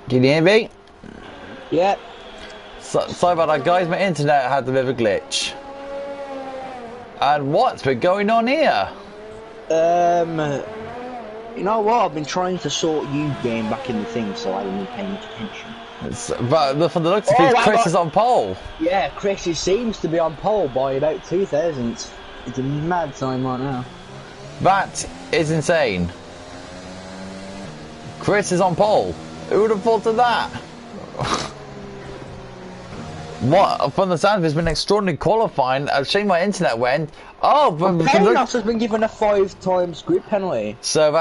Can you hear me? Yep. Sorry about that, guys. My internet had a bit of a glitch. And what's been going on here? You know what? I've been trying to sort you game back in the thing, so I haven't been paying much attention. But from the looks of it, Chris is on pole. Yeah, Chris seems to be on pole by about 2 thousandths. It's a mad time right now. That is insane. Chris is on pole. Who would have thought of that? What? From the sound of it, it's been extraordinary qualifying. I've seen my internet went. Oh, Panos has been given a 5 times grid penalty. So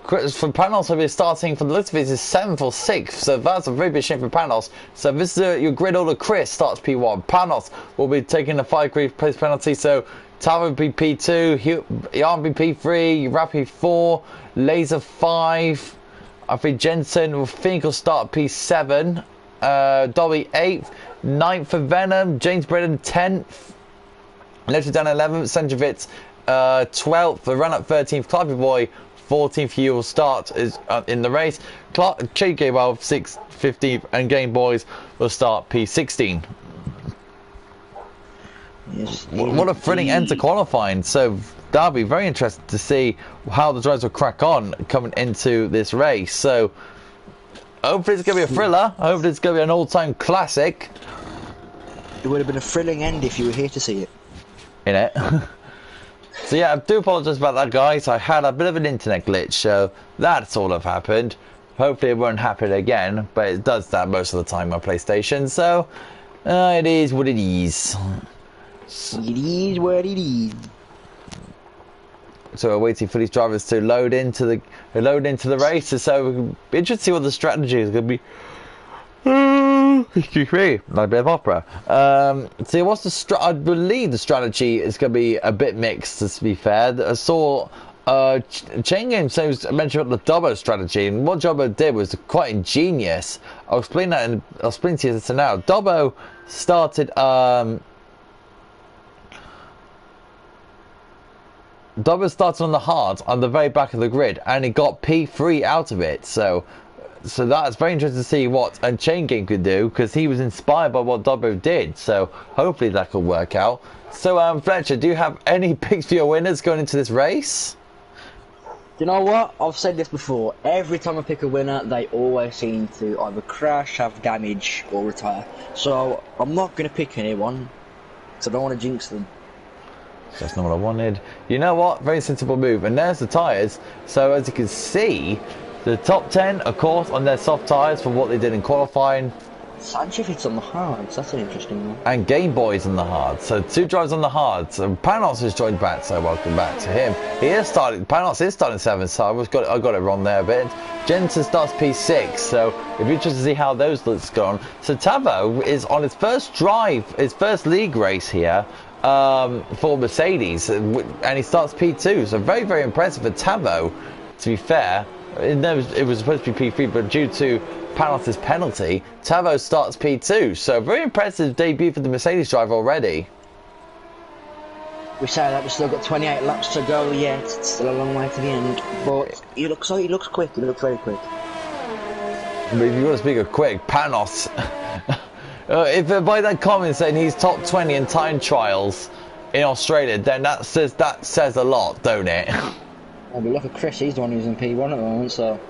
Chris, for Panos, he'll be starting from the looks of it is 7th or 6th. So that's a very big shame for Panos. So this is your grid order. Chris starts P1. Panos will be taking a 5 grid place penalty. So Tava will be P2, Jan will be P3, Rappi 4, Laser 5. I think Jensen will start P7. Dobby 8th, 9th for Venom, James Brennan 10th, Lifted down 11th, Centrovitz 12th, the run up 13th, Clarky Boy 14th, he will start in the race, Che Gable 6th, 15th, and Game Boys will start P16. Yes, what a thrilling end to qualifying. So that'll be very interesting to see how the drivers will crack on coming into this race. So hopefully it's going to be a thriller. Hopefully it's going to be an all-time classic. It would have been a thrilling end if you were here to see it. Innit? So yeah, I do apologise about that, guys. I had a bit of an internet glitch, so that's all that happened. Hopefully it won't happen again, but it does that most of the time on PlayStation, so it is what it is. It is what it is. So we're waiting for these drivers to load into the races. So we'll be interested to see what the strategy is going to be. Excuse me, like a bit of opera. So what's the I believe the strategy is going to be a bit mixed. To be fair, I saw Chain Game mentioned about the Dubbo strategy, and what Dubbo did was quite ingenious. I'll explain that, and I'll explain to you this now. Dubbo started. Dubbo started on the hard on the very back of the grid, and he got P3 out of it. So that's very interesting to see what Chain Game could do, because he was inspired by what Dubbo did. So hopefully that could work out. So Fletcher, do you have any picks for your winners going into this race? You know what? I've said this before. Every time I pick a winner, they always seem to either crash, have damage, or retire. So I'm not going to pick anyone, because I don't want to jinx them. That's not what I wanted. You know what? Very sensible move. And there's the tyres. So as you can see, the top 10, of course, on their soft tyres from what they did in qualifying. Sanchevitz on the hards. That's an interesting one. And Game Boys on the hard. So 2 drivers on the hard. So Panos has joined back. So welcome back to him. Panos is starting 7th. So I got it wrong there a bit. Jensen starts P6. So it'll be interesting to see how those looks go on. So Tavo is on his first drive, his first league race here. For Mercedes, and he starts P2, so very, very impressive for Tavo. To be fair, it was supposed to be P3, but due to Panos' penalty, Tavo starts P2, so very impressive debut for the Mercedes driver already. We say that we've still got 28 laps to go yet. It's still a long way to the end, but he looks quick. He looks very quick. But if you want to speak of quick, Panos. If by that comment saying he's top 20 in time trials in Australia, then that says a lot, don't it? Yeah, but look at Chris, he's the one who's in P1 at the moment, so.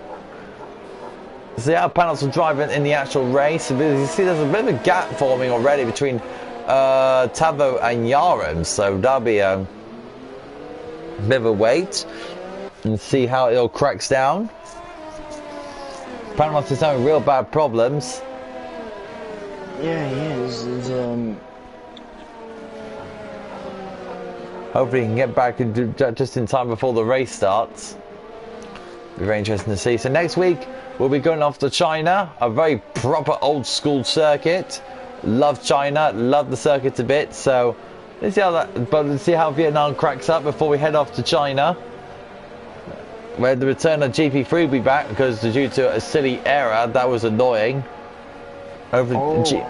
See how Panos will drive in the actual race. You see there's a bit of a gap forming already between Tavo and Yaram, so that'll be a bit of a wait and see how it all cracks down. Panos is having real bad problems. Yeah, he is. Hopefully he can get back just in time before the race starts. Be very interesting to see. So next week we'll be going off to China, a very proper old school circuit. Love China, love the circuit a bit. So let's see how Vietnam cracks up before we head off to China, where the return of GP3 will be back, because due to a silly error that was annoying. Unfortunately,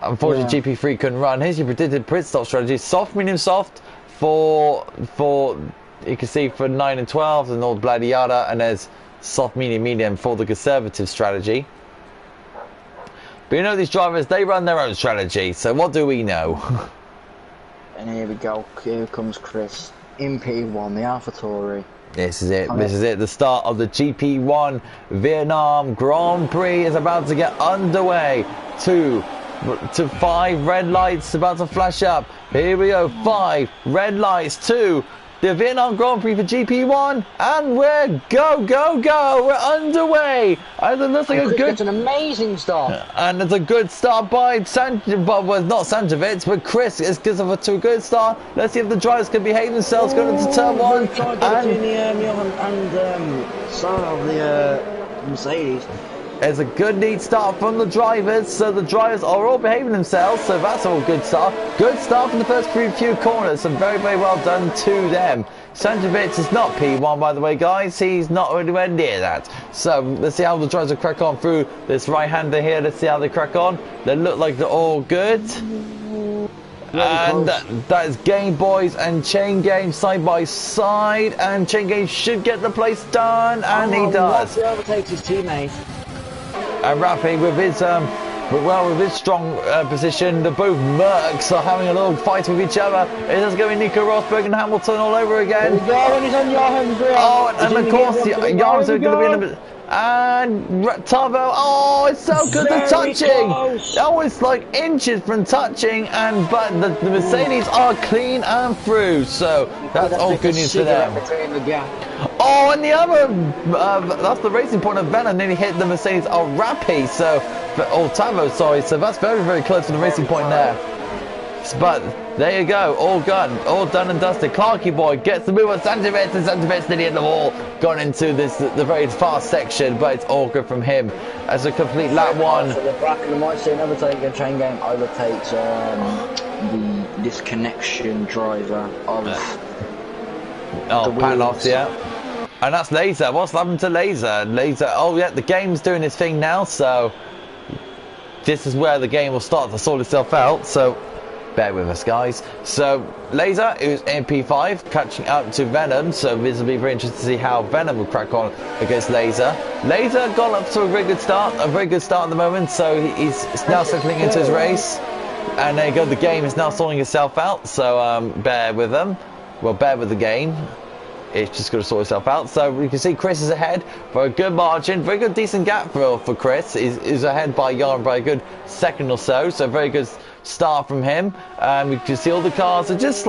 GP3 couldn't run. Here's your predicted pit stop strategy: soft, medium, soft for you can see for 9 and 12 and all bloody yada, and there's soft, medium, medium for the conservative strategy. But you know these drivers, they run their own strategy. So what do we know? And here we go. Here comes Chris in P1, the AlphaTauri. This is it. This is it. The start of the GP1 Vietnam Grand Prix is about to get underway. 2 to 5 red lights about to flash up. Here we go. 5 red lights. 2. The Vietnam Grand Prix for GP1, and we're go. We're underway. And it looks like a good. It's an amazing start. And it's a good start by not Sanjovic, but Chris. It's gives us to a good start. Let's see if the drivers can behave themselves going into turn 1. The Mercedes. It's a good neat start from the drivers, so the drivers are all behaving themselves, so that's all good start. Good start from the first few corners, so very, very well done to them. Sanjovic is not P1, by the way, guys. He's not anywhere near that. So let's see how the drivers will crack on through this right-hander here. Let's see how they crack on. They look like they're all good. And that is Game Boys and Chain Game side by side, and Chain Game should get the place done, and he does. He overtakes his teammate. And Rafi with his strong position, the both Mercs are having a little fight with each other. It is going to be Nico Rosberg and Hamilton all over again. There we go, and he's on Johan's wheel. Oh, and of course, Johan's going to be in a bit. And Tavo, oh, it's so good, the touching. Oh, it's like inches from touching, but the Mercedes are clean and through, so that's all good news for them. Oh, and the other, that's the racing point of Venom, nearly hit the Mercedes Rapi, Tavo, sorry, so that's very, very close to the racing point there. But there you go, all done and dusted. Clarky boy gets the move on Sanjovic, and Sanjovic nearly hit the wall, gone into the very fast section, but it's all good from him as a complete lap 1. So the back of the might see an overtake, and Chain Game overtakes the disconnection driver of Panos, yeah. And that's Laser. What's happened to Laser? Oh yeah, the game's doing its thing now, so this is where the game will start to sort itself out, so bear with us, guys. So Laser, who's in P5, catching up to Venom, so this will be very interesting to see how Venom will crack on against Laser. Laser got up to a very good start at the moment, so he's now settling into his race. And there you go, the game is now sorting itself out, so bear with them. Well, bear with the game. It's just going to sort itself out. So you can see Chris is ahead for a good margin. Very good, decent gap for Chris. He's ahead by Yarn by a good second or so. So very good start from him. You can see all the cars are just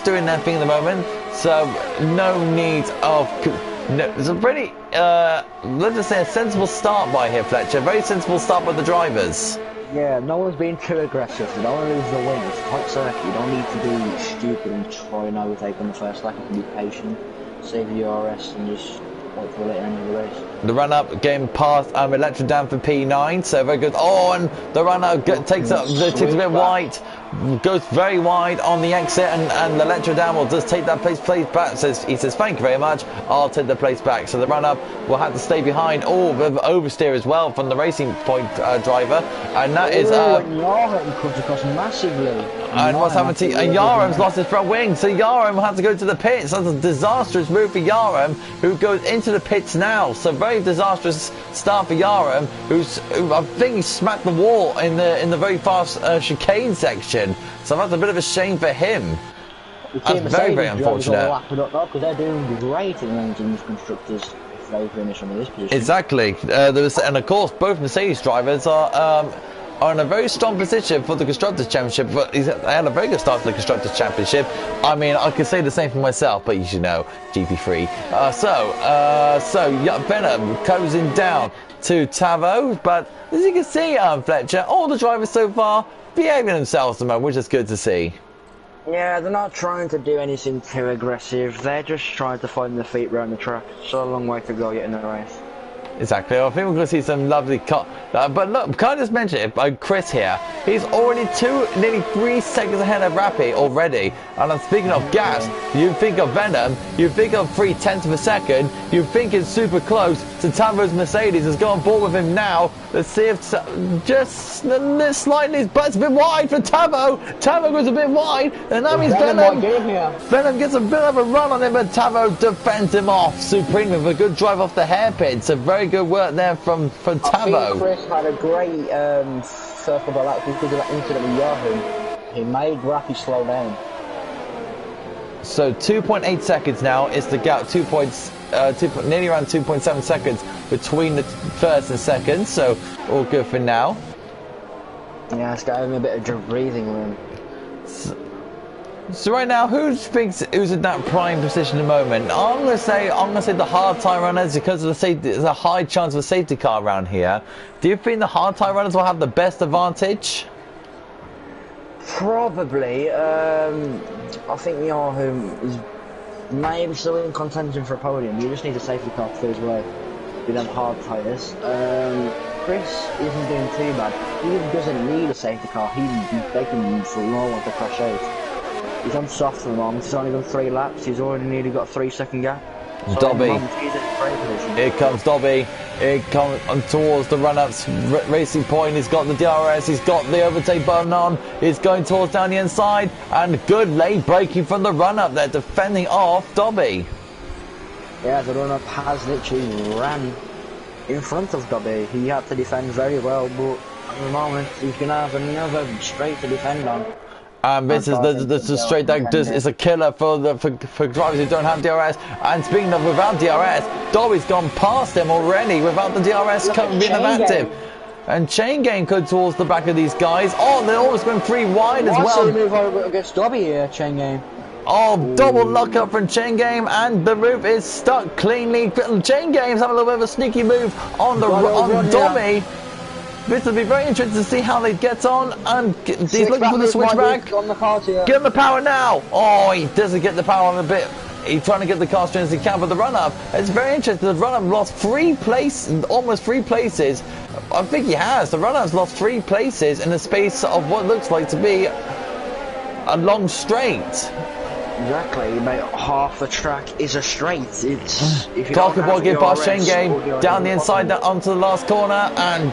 doing their thing at the moment. So no need of. No, it's a pretty, let's just say, a sensible start by here, Fletcher. Very sensible start by the drivers. Yeah, no one's being too aggressive. You don't want to lose the win. It's quite circuit. You don't need to be stupid and try and overtake on the first lap. You can be patient, save your RS, and just wait for the later end of the race. The run-up getting past Electro down for P9, so very good. Oh, and the run-up takes a bit wide, goes very wide on the exit, and the Electro down will just take that place back. He says, thank you very much, I'll take the place back. So the run-up will have to stay behind. Oh, bit of oversteer as well from the Racing Point driver, and that is... Yarem comes across massively. And what's happened to Yarem's lost his front wing, so Yarem had to go to the pits. That's a disastrous move for Yarem, who goes into the pits now. So very disastrous start for Yarem, who I think he smacked the wall in the very fast chicane section. So that's a bit of a shame for him. That's very, very unfortunate. Because they're doing great at the moment in these constructors if they finish on this position. Exactly. And of course, both Mercedes drivers are in a very strong position for the Constructors' Championship, but they had a very good start to the Constructors' Championship. I mean, I could say the same for myself, but you should know, GP3. So Venom closing down to Tavo, but as you can see, Fletcher, all the drivers so far behaving themselves at the moment, which is good to see. Yeah, they're not trying to do anything too aggressive. They're just trying to find their feet around the track. So a long way to go yet in the race. Exactly. I think we're going to see some lovely cut. But look, can I just mention it? Chris here, he's already nearly 3 seconds ahead of Rappy already. And I'm speaking of gas, you think of Venom, you think of 3/10 of a second, you think it's super close to Tavo's Mercedes. Has gone on board with him now. Let's see if just slightly, but it's a bit wide for Tavo. Tavo goes a bit wide, and now he's Venom. Venom gets a bit of a run on him, but Tavo defends him off supremely with a good drive off the hairpin. So very good work there from Tavo. I think Chris had a great circle by that because of that incident with Yahoo. He made Rappy slow down. So 2.8 seconds now is the gap. Nearly around 2.7 seconds between the first and second. So all good for now. Yeah, it's got him a bit of breathing room. So right now, who thinks who's in that prime position at the moment? I'm gonna say the hard tire runners because of the safety. There's a high chance of a safety car around here. Do you think the hard tire runners will have the best advantage? Probably. I think Yahoo is maybe still in contention for a podium. You just need a safety car to his way with them hard tyres. Chris isn't doing too bad. He doesn't need a safety car. He's begging for no one to crash out. He's on soft for the moment. He's only done 3 laps. He's already nearly got a 3-second gap. So Dobby. Here comes Dobby. Here comes towards the run-ups. Racing Point. He's got the DRS. He's got the overtake button on. He's going towards down the inside. And good late braking from the run-up. They're defending off Dobby. Yeah, the run-up has literally ran in front of Dobby. He had to defend very well, but at the moment he's going to have another straight to defend on. And this is the straight that is a killer for drivers who don't have DRS. And speaking of without DRS, Dobby's gone past him already without the DRS being active. And Chain Game could towards the back of these guys. Oh, they're almost going 3 wide as well. Why move over against Dobby here, Chain Game? Oh, double lock up from Chain Game, and the roof is stuck cleanly. Chain Game's having a little bit of a sneaky move on Dobby. This will be very interesting to see how they get on, and he's looking for the switchback. Give him the power now. Oh, he doesn't get the power on a bit. He's trying to get the car straight as he can, but the run-up, it's very interesting. The run-up lost 3 places, almost 3 places. I think he has. The run-up's lost 3 places in the space of what looks like to be a long straight. Exactly, mate. Half the track is a straight. It's Clarky Boy get past Chain Game down the inside onto the last corner, and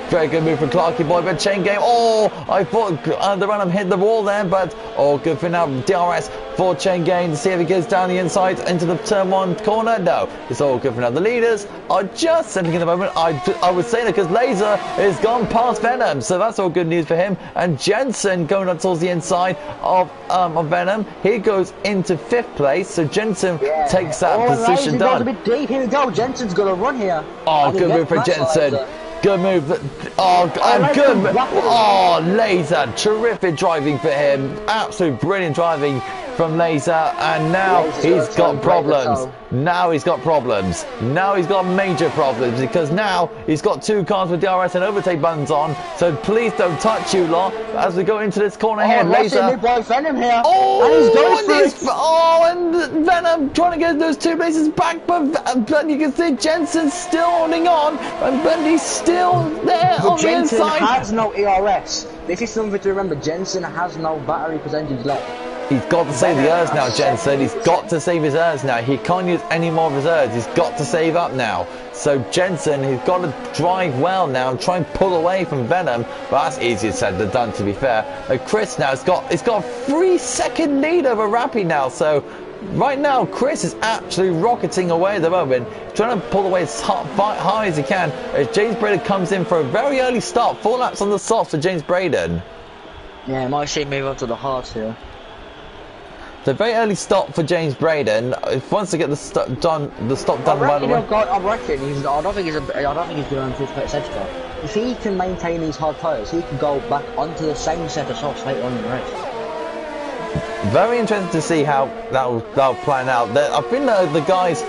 very good move from Clarky Boy, but Chain Game. Oh, I thought the run-up hit the wall there, but good for now. DRS for Chain Game to see if he gets down the inside into the turn 1 corner. No, it's all good for now. The leaders are just sending in the moment. I would say that because Laser is gone past Venom, so that's all good news for him. And Jensen going up towards the inside of Venom. He goes into 5th place, so Jensen takes that position done. A bit deep. Here we go. Jensen's got to run here. Oh, good move for Jensen. Good move. Good. Oh, Laser. Terrific driving for him. Absolute brilliant driving from Laser. And now he's got problems. Now he's got problems. Now he's got major problems because now he's got 2 cars with DRS and overtake buttons on. So please don't touch you lot as we go into this corner here. Laser. Venom here. Oh, and he's going and Venom trying to get those 2 places back, but you can see Jensen's still holding on, and Bendy's still there on the inside. Jensen has no ERS. This is something to remember. Jensen has no battery percentage left. He's got to save the ERS now, Jensen. He's got to save his ERS now. He can't use any more of his ERS. He's got to save up now. So Jensen, he's got to drive well now and try and pull away from Venom. But that's easier said than done, to be fair. Chris now, he's got a 3-second lead over Rappy now. So right now, Chris is actually rocketing away at the moment, trying to pull away as high as he can. As James Braden comes in for a very early start. 4 laps on the softs for James Braden. Yeah, might see him move on to the hards here. The very early stop for James Braden. If wants to get the stop done by the way. I reckon I don't think he's going to anticipate car. If he can maintain these hard tyres, he can go back onto the same set of softs later on in the race. Very interesting to see how that'll plan out. I think the guys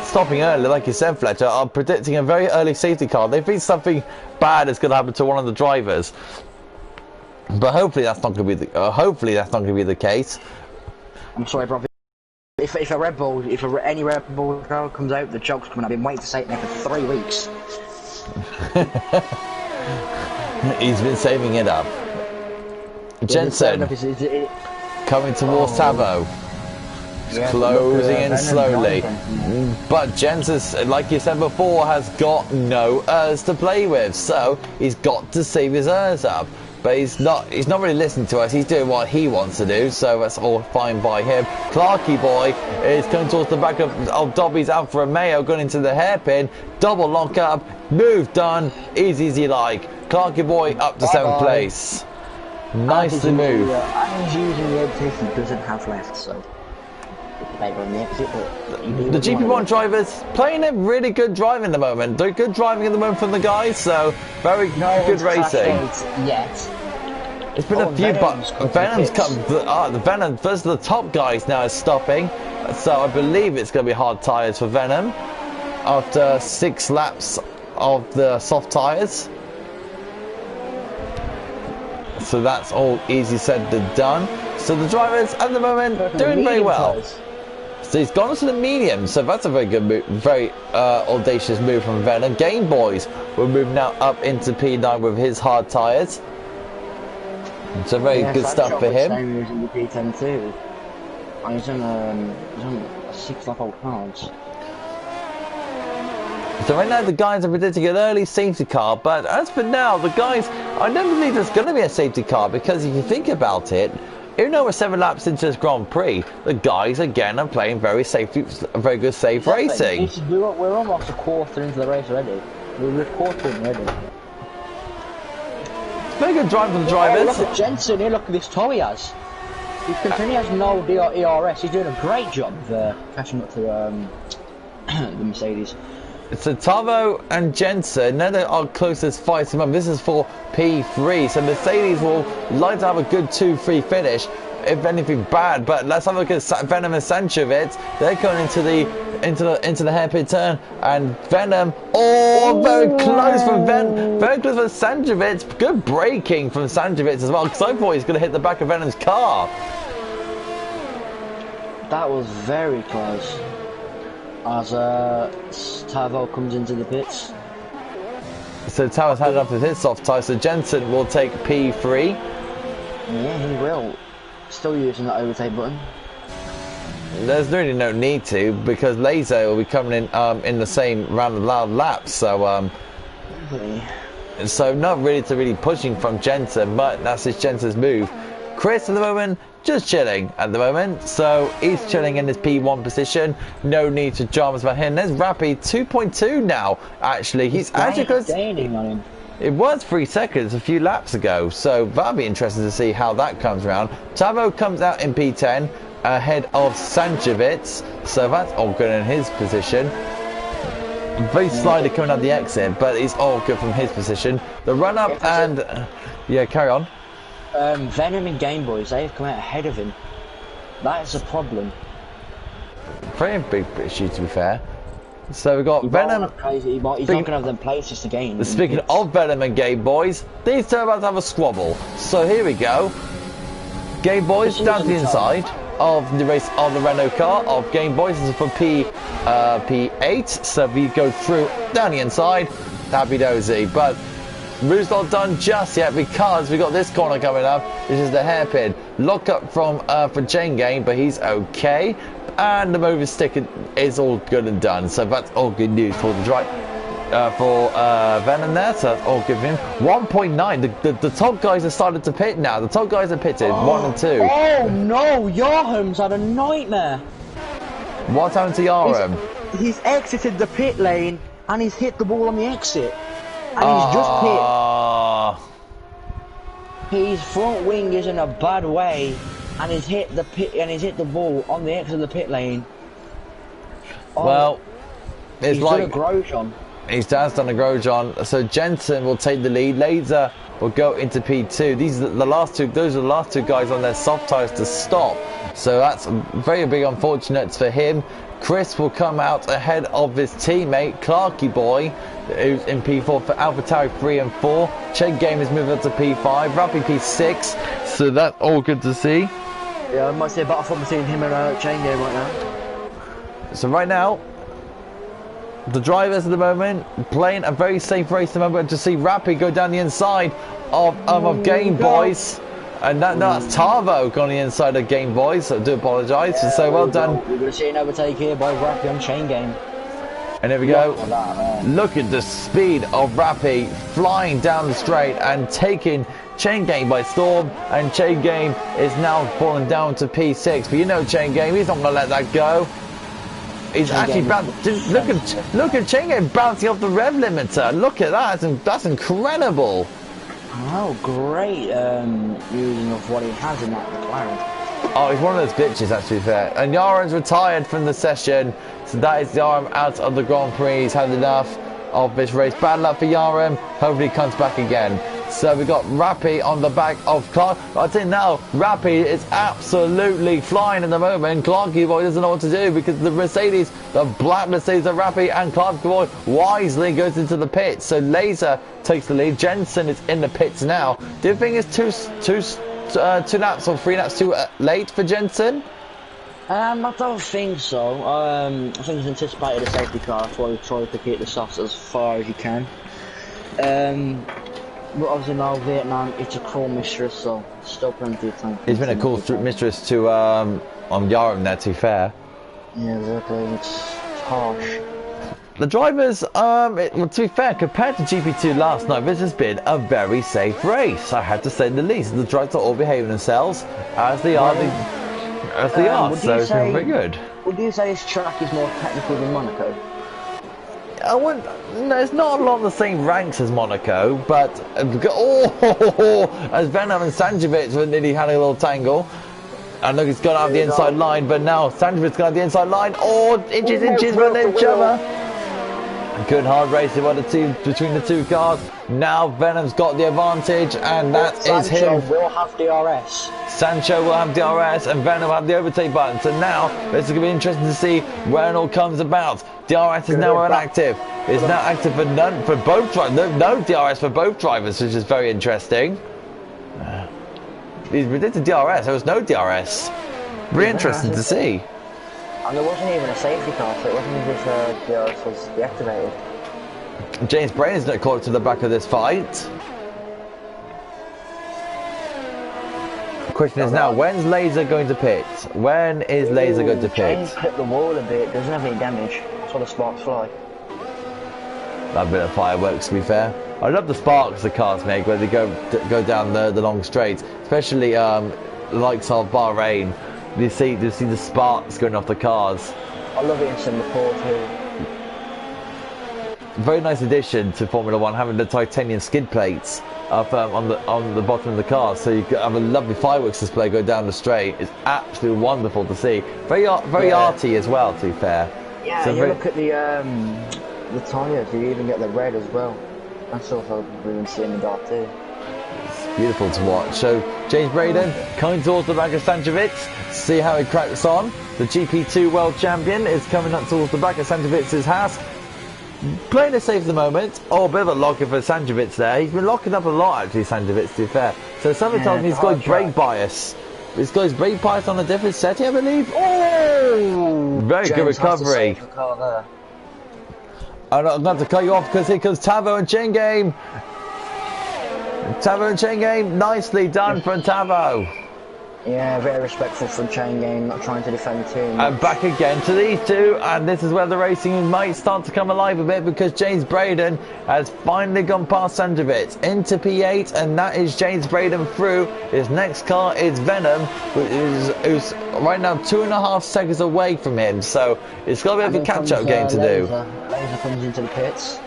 stopping early, like you said, Fletcher, are predicting a very early safety car. They think something bad is going to happen to one of the drivers, but hopefully that's not going to be the case. I'm sorry, bro. if a Red Bull, any Red Bull car comes out, the job's coming. I've been waiting to say it now for 3 weeks. He's been saving it up. Jensen coming towards Savo. Closing in slowly. But Jensen, like you said before, has got no ERS to play with, so he's got to save his ERS up. But he's not really listening to us. He's doing what he wants to do, so that's all fine by him. Clarky boy is coming towards the back of Dobby's Alfa Romeo, going into the hairpin. Double lock up, move done, easy like. Clarky boy up to 7th place. Nicely moved. And he's using the exit he doesn't have left, so. The GP1 drivers playing a really good driving at the moment. They're good driving at the moment from the guys, so very good racing. Yet. It's been a few, but Venom's come. The Venom, first of the top guys now is stopping, so I believe it's going to be hard tyres for Venom after 6 laps of the soft tyres. So that's all easy said and done. So the drivers at the moment doing very well. So he's gone to the medium, so that's a very good move, very audacious move from Venom. Game Boys will move now up into P9 with his hard tyres. So very good stuff for him. Same as in the P10 too. And he's on 6 lap old cards. So right now the guys are predicting an early safety car, but as for now, the guys, I don't believe there's going to be a safety car, because if you think about it, even though we're 7 laps into this Grand Prix, the guys again are playing very good safe racing. We're almost a quarter into the race already. We're a quarter in already. Very good drive from the drivers. Look at Jensen here, look at this toe he has. He has no ERS, he's doing a great job catching up to the Mercedes. So Tavo and Jensen, now they're our closest fight to them. This is for P3, so Mercedes will like to have a good 2-3 finish, if anything bad. But let's have a look at Venom and Sanchovic. They're going into the hairpin turn, and Venom, very close from very close from Sanchovic. Good braking from Sanchovic as well, because I thought he's going to hit the back of Venom's car. That was very close. As Tavo comes into the pits. So Tavo's headed up with his soft tyre, so Jensen will take P3. Yeah, he will. Still using that overtake button. There's really no need to, because Laser will be coming in the same round of loud laps, so so not really pushing from Jensen, but that's his Jensen's move. Chris at the moment just chilling at the moment, so he's chilling in his P1 position. No need to dramas about him. There's Rappy 2.2 now. Actually, he's actually close. Gaining on him. It was 3 seconds a few laps ago, so that'll be interesting to see how that comes around. Tavo comes out in P10 ahead of Sanchovic, so that's all good in his position. Very slightly coming out the exit, but it's all good from his position. The run up and yeah, carry on. Venom and Game Boys, they've come out ahead of him. That is a problem. Very big issue, to be fair. So we've got Venom. He's not going to have them places to gain. Speaking of Venom and Game Boys, these two are about to have a squabble. So here we go. Game Boys down to the inside of the race of the Renault car of Game Boys. This is for P8. So we go through down the inside. Happy dozy, but move's not done just yet, because we got this corner coming up, which is the hairpin. Lock up from for Chain Game, but he's okay. And the move is sticking, is all good and done. So that's all good news for the drive for Venom there. So that's all good for him. 1.9. The top guys have started to pit now. The top guys are pitted. 1 and 2. Oh no, Yarham's had a nightmare. What happened to Yarham? He's exited the pit lane and he's hit the ball on the exit. And he's just hit. His front wing is in a bad way, and he's hit the ball on the exit of the pit lane. Well, it's like done a Grosjean. He's done a Grosjean. So Jensen will take the lead. Laser will go into P2. These are the last two. Those are the last 2 guys on their soft tyres to stop. So that's very big unfortunate for him. Chris will come out ahead of his teammate Clarky boy, who's in P4 for AlphaTauri 3 and 4. Chain Game is moving up to P5, Rappy P6, so that's all good to see. Yeah, I might see a battle between him and Chain Game right now. So right now, the drivers at the moment playing a very safe race at the moment. To see Rappi go down the inside of Game Boys. And that's Tarvo on the inside of Game Boys, so I do apologise. Yeah, so well done. We're going to see an overtake here by Rappi on Chain Game. And there we go. Look at the speed of Rappi flying down the straight and taking Chain Game by storm. And Chain Game is now falling down to P6. But you know Chain Game, he's not going to let that go. He's actually look at Chain Game bouncing off the rev limiter. Look at that. That's incredible. Oh, great using of what he has in that McLaren. Oh, he's one of those bitches, actually, fair. And Yaren's retired from the session, so that is Yaren out of the Grand Prix. He's had enough of this race. Bad luck for Yaren. Hopefully he comes back again. So we've got Rappi on the back of Clark. I think now Rappi is absolutely flying at the moment. Clarky Boy doesn't know what to do because the Mercedes, the black Mercedes of Rappi, and Clarky Boy wisely goes into the pits. So Laser takes the lead. Jensen is in the pits now. Do you think it's two laps or 3 laps too late for Jensen? I don't think so. I think he's anticipated a safety car. That's why he tried to keep the softs as far as you can. But obviously now Vietnam, it's a cruel mistress, so still plenty of time. It's been a cool mistress to on Yaram there, to be fair. Yeah, exactly. It's harsh. The drivers, well, to be fair, compared to GP2 last night, this has been a very safe race. I had to say the least. The drivers are all behaving themselves as they are. So it's been very good. Would you say this track is more technical than Monaco? No, it's not a lot of the same ranks as Monaco, but as Venom and Sanjovic nearly had a little tangle. And look, it's gone out of the inside line, but now Sanjovic's gone out the inside line. Inches from each other. Good hard racing between the two cars. Now Venom's got the advantage, and that is him. Sancho will have DRS. Sancho will have DRS, and Venom will have the overtake button. So now this is going to be interesting to see where it all comes about. DRS is now inactive. It's now active for both drivers. No DRS for both drivers, which is very interesting. He's predicted DRS. There was no DRS. Very interesting to see. And there wasn't even a safety car, so it wasn't as if DRS was deactivated. James Brain's not caught to the back of this fight. The question is now, when's Laser going to pit? When is Laser going to pit? James hit the wall a bit, doesn't have any damage. That's why the sparks fly. That bit of fireworks, to be fair. I love the sparks the cars make when they go down the long straights, especially likes of Bahrain. You see the sparks going off the cars. I love it in Singapore too. Very nice addition to Formula One, having the titanium skid plates up on the bottom of the car, so you have a lovely fireworks display go down the straight. It's absolutely wonderful to see. Very arty as well, to be fair. Yeah, so you look at the tyres. You even get the red as well. That's also really see in the dark too. It's beautiful to watch. So James Braden coming towards the back of Sanjovic. See how he cracks on. The GP2 World Champion is coming up towards the back of Sanjovic's house. Playing it safe at the moment. Oh, a bit of a locker for Sanjovic there. He's been locking up a lot, actually, Sanjovic, to be fair. So somebody told me he's got brake bias. He's got his brake bias on a different setting, I believe. Oh! Very good recovery. I'm not going to cut you off because here comes Tavo and Chain Game. Tavo and Chain Game, nicely done from Tavo. Yeah, very respectful from Chain Game, not trying to defend too much. And back again to these two, and this is where the racing might start to come alive a bit because James Braden has finally gone past Sanjovic into P8, and that is James Braden through. His next car is Venom, who's right now 2.5 seconds away from him, so it's got a bit of a catch-up game to do. Laser comes into the pits.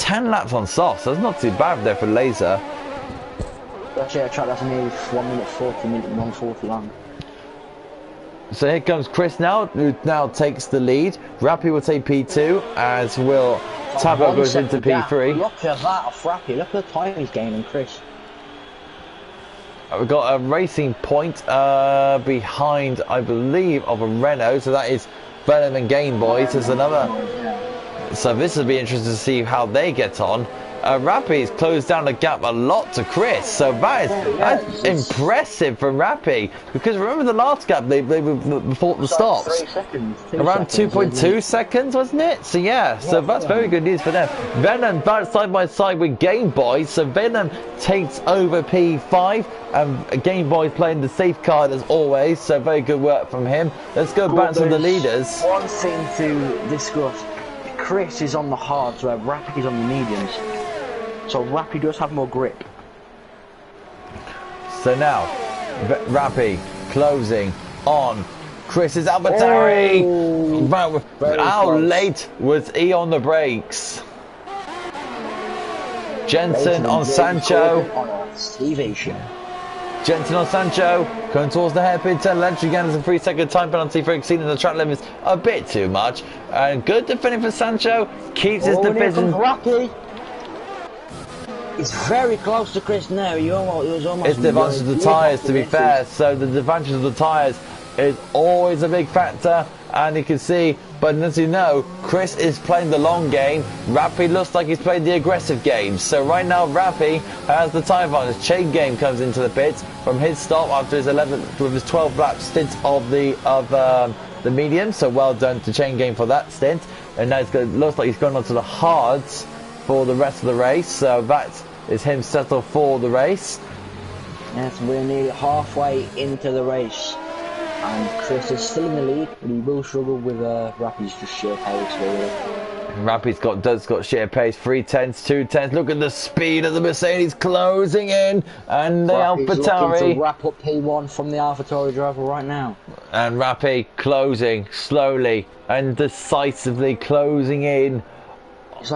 10 laps on softs, that's not too bad there for Laser. Actually, a track that's nearly 1 minute 40, 140 long. So here comes Chris now, who now takes the lead. Rappi will take P2, as will Tavo goes into P3. Look at that off Rappi, look at the time he's gaining, Chris. We've got a racing point behind, I believe, of a Renault, so that is Venom and Game Boys. There's another. So this will be interesting to see how they get on. Rappy's closed down the gap a lot to Chris, so that's impressive from Rappy, because remember the last gap they were before the stops. 3 seconds. Around 2.2 seconds, wasn't it? So yeah, so that's very good news for them. Venom back side by side with Game Boy, so Venom takes over P5, and Game Boy playing the safe card as always, so very good work from him. Let's go back to the leaders. One thing to discuss, Chris is on the hards where Rappy is on the mediums, so Rappy does have more grip. So now, Rappy closing on Chris's AlphaTauri. How late was he on the brakes? Jensen on Sancho. Jensen on Sancho, going towards the hairpin turn. Lentry again as a 3-second time penalty for exceeding the track limits a bit too much. And good defending for Sancho, keeps his division. It's very close to Chris now. It was almost. It's the advantage of the tyres, to be fair. So the advantage of the tyres is always a big factor, and you can see. But as you know, Chris is playing the long game. Rappy looks like he's playing the aggressive game. So right now, Rappy has the tyre advantage. Chain Game comes into the pits from his stop after his 12 lap stint of the medium. So well done to Chain Game for that stint. And now looks like he's going on to the hards for the rest of the race. So that is him settled for the race. Yes, we're nearly halfway into the race. And Chris is still in the lead, but he will struggle with Rappy's just sheer pace, really. Rappy's got sheer pace, 3/10s, 2/10s. Look at the speed of the Mercedes closing in, and the AlphaTauri looking to wrap up P1 from the AlphaTauri driver right now. And Rappy closing slowly and decisively closing in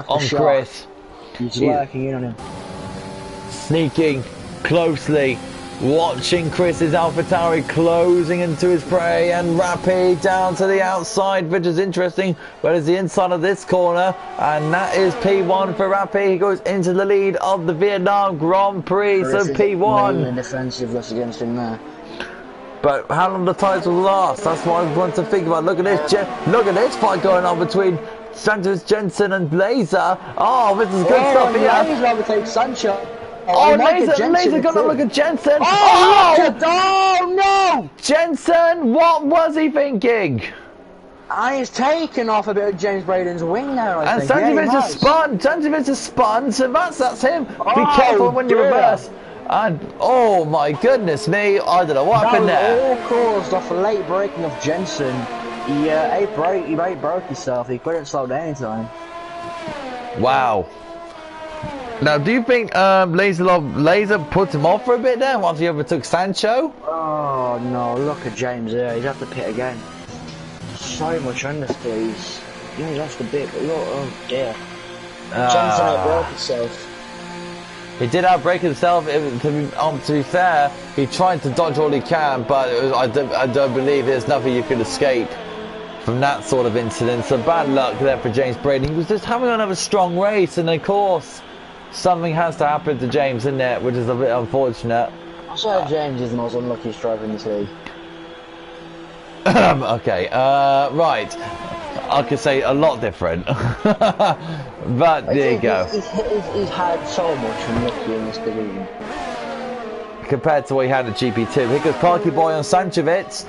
on Chris. He's lurking in on him. Sneaking closely. Watching Chris's AlphaTauri closing into his prey, and Rappy down to the outside, which is interesting, but it's the inside of this corner, and that is P1 for Rappy. He goes into the lead of the Vietnam Grand Prix, so P1. Defensiveness against him there. But how long the tyres will last? That's what I want to think about. Look at this fight going on between Santos, Jensen, and Blazer. Oh, this is good stuff here. Blazer overtakes Sancho. Oh, Laser gonna look at Jensen. Oh no! Jensen, what was he thinking? He's taken off a bit of James Braden's wing now, I think. Santovic has spun. Santovic has spun. So that's him. Be careful when you reverse. And oh my goodness me, I don't know what happened there. All caused off a late braking of Jensen. He broke himself. He couldn't slow down in time. Wow. Now, do you think Laser put him off for a bit there once he overtook Sancho? Oh no, look at James there. He's have to pit again. So much understeer. He's lost a bit, but look, oh dear. Jensen outbroke himself. He did outbreak himself. To be fair, he tried to dodge all he can, but I don't believe there's nothing you could escape from that sort of incident. So bad luck there for James Braden. He was just having another strong race, and of course, something has to happen to James in there, which is a bit unfortunate. I say James is the most unluckiest driver in this league. Okay, right. I could say a lot different. But there you go. He's had so much unlucky in this division. Compared to what he had at GP2. Here goes Parky Boy on Sanchovic.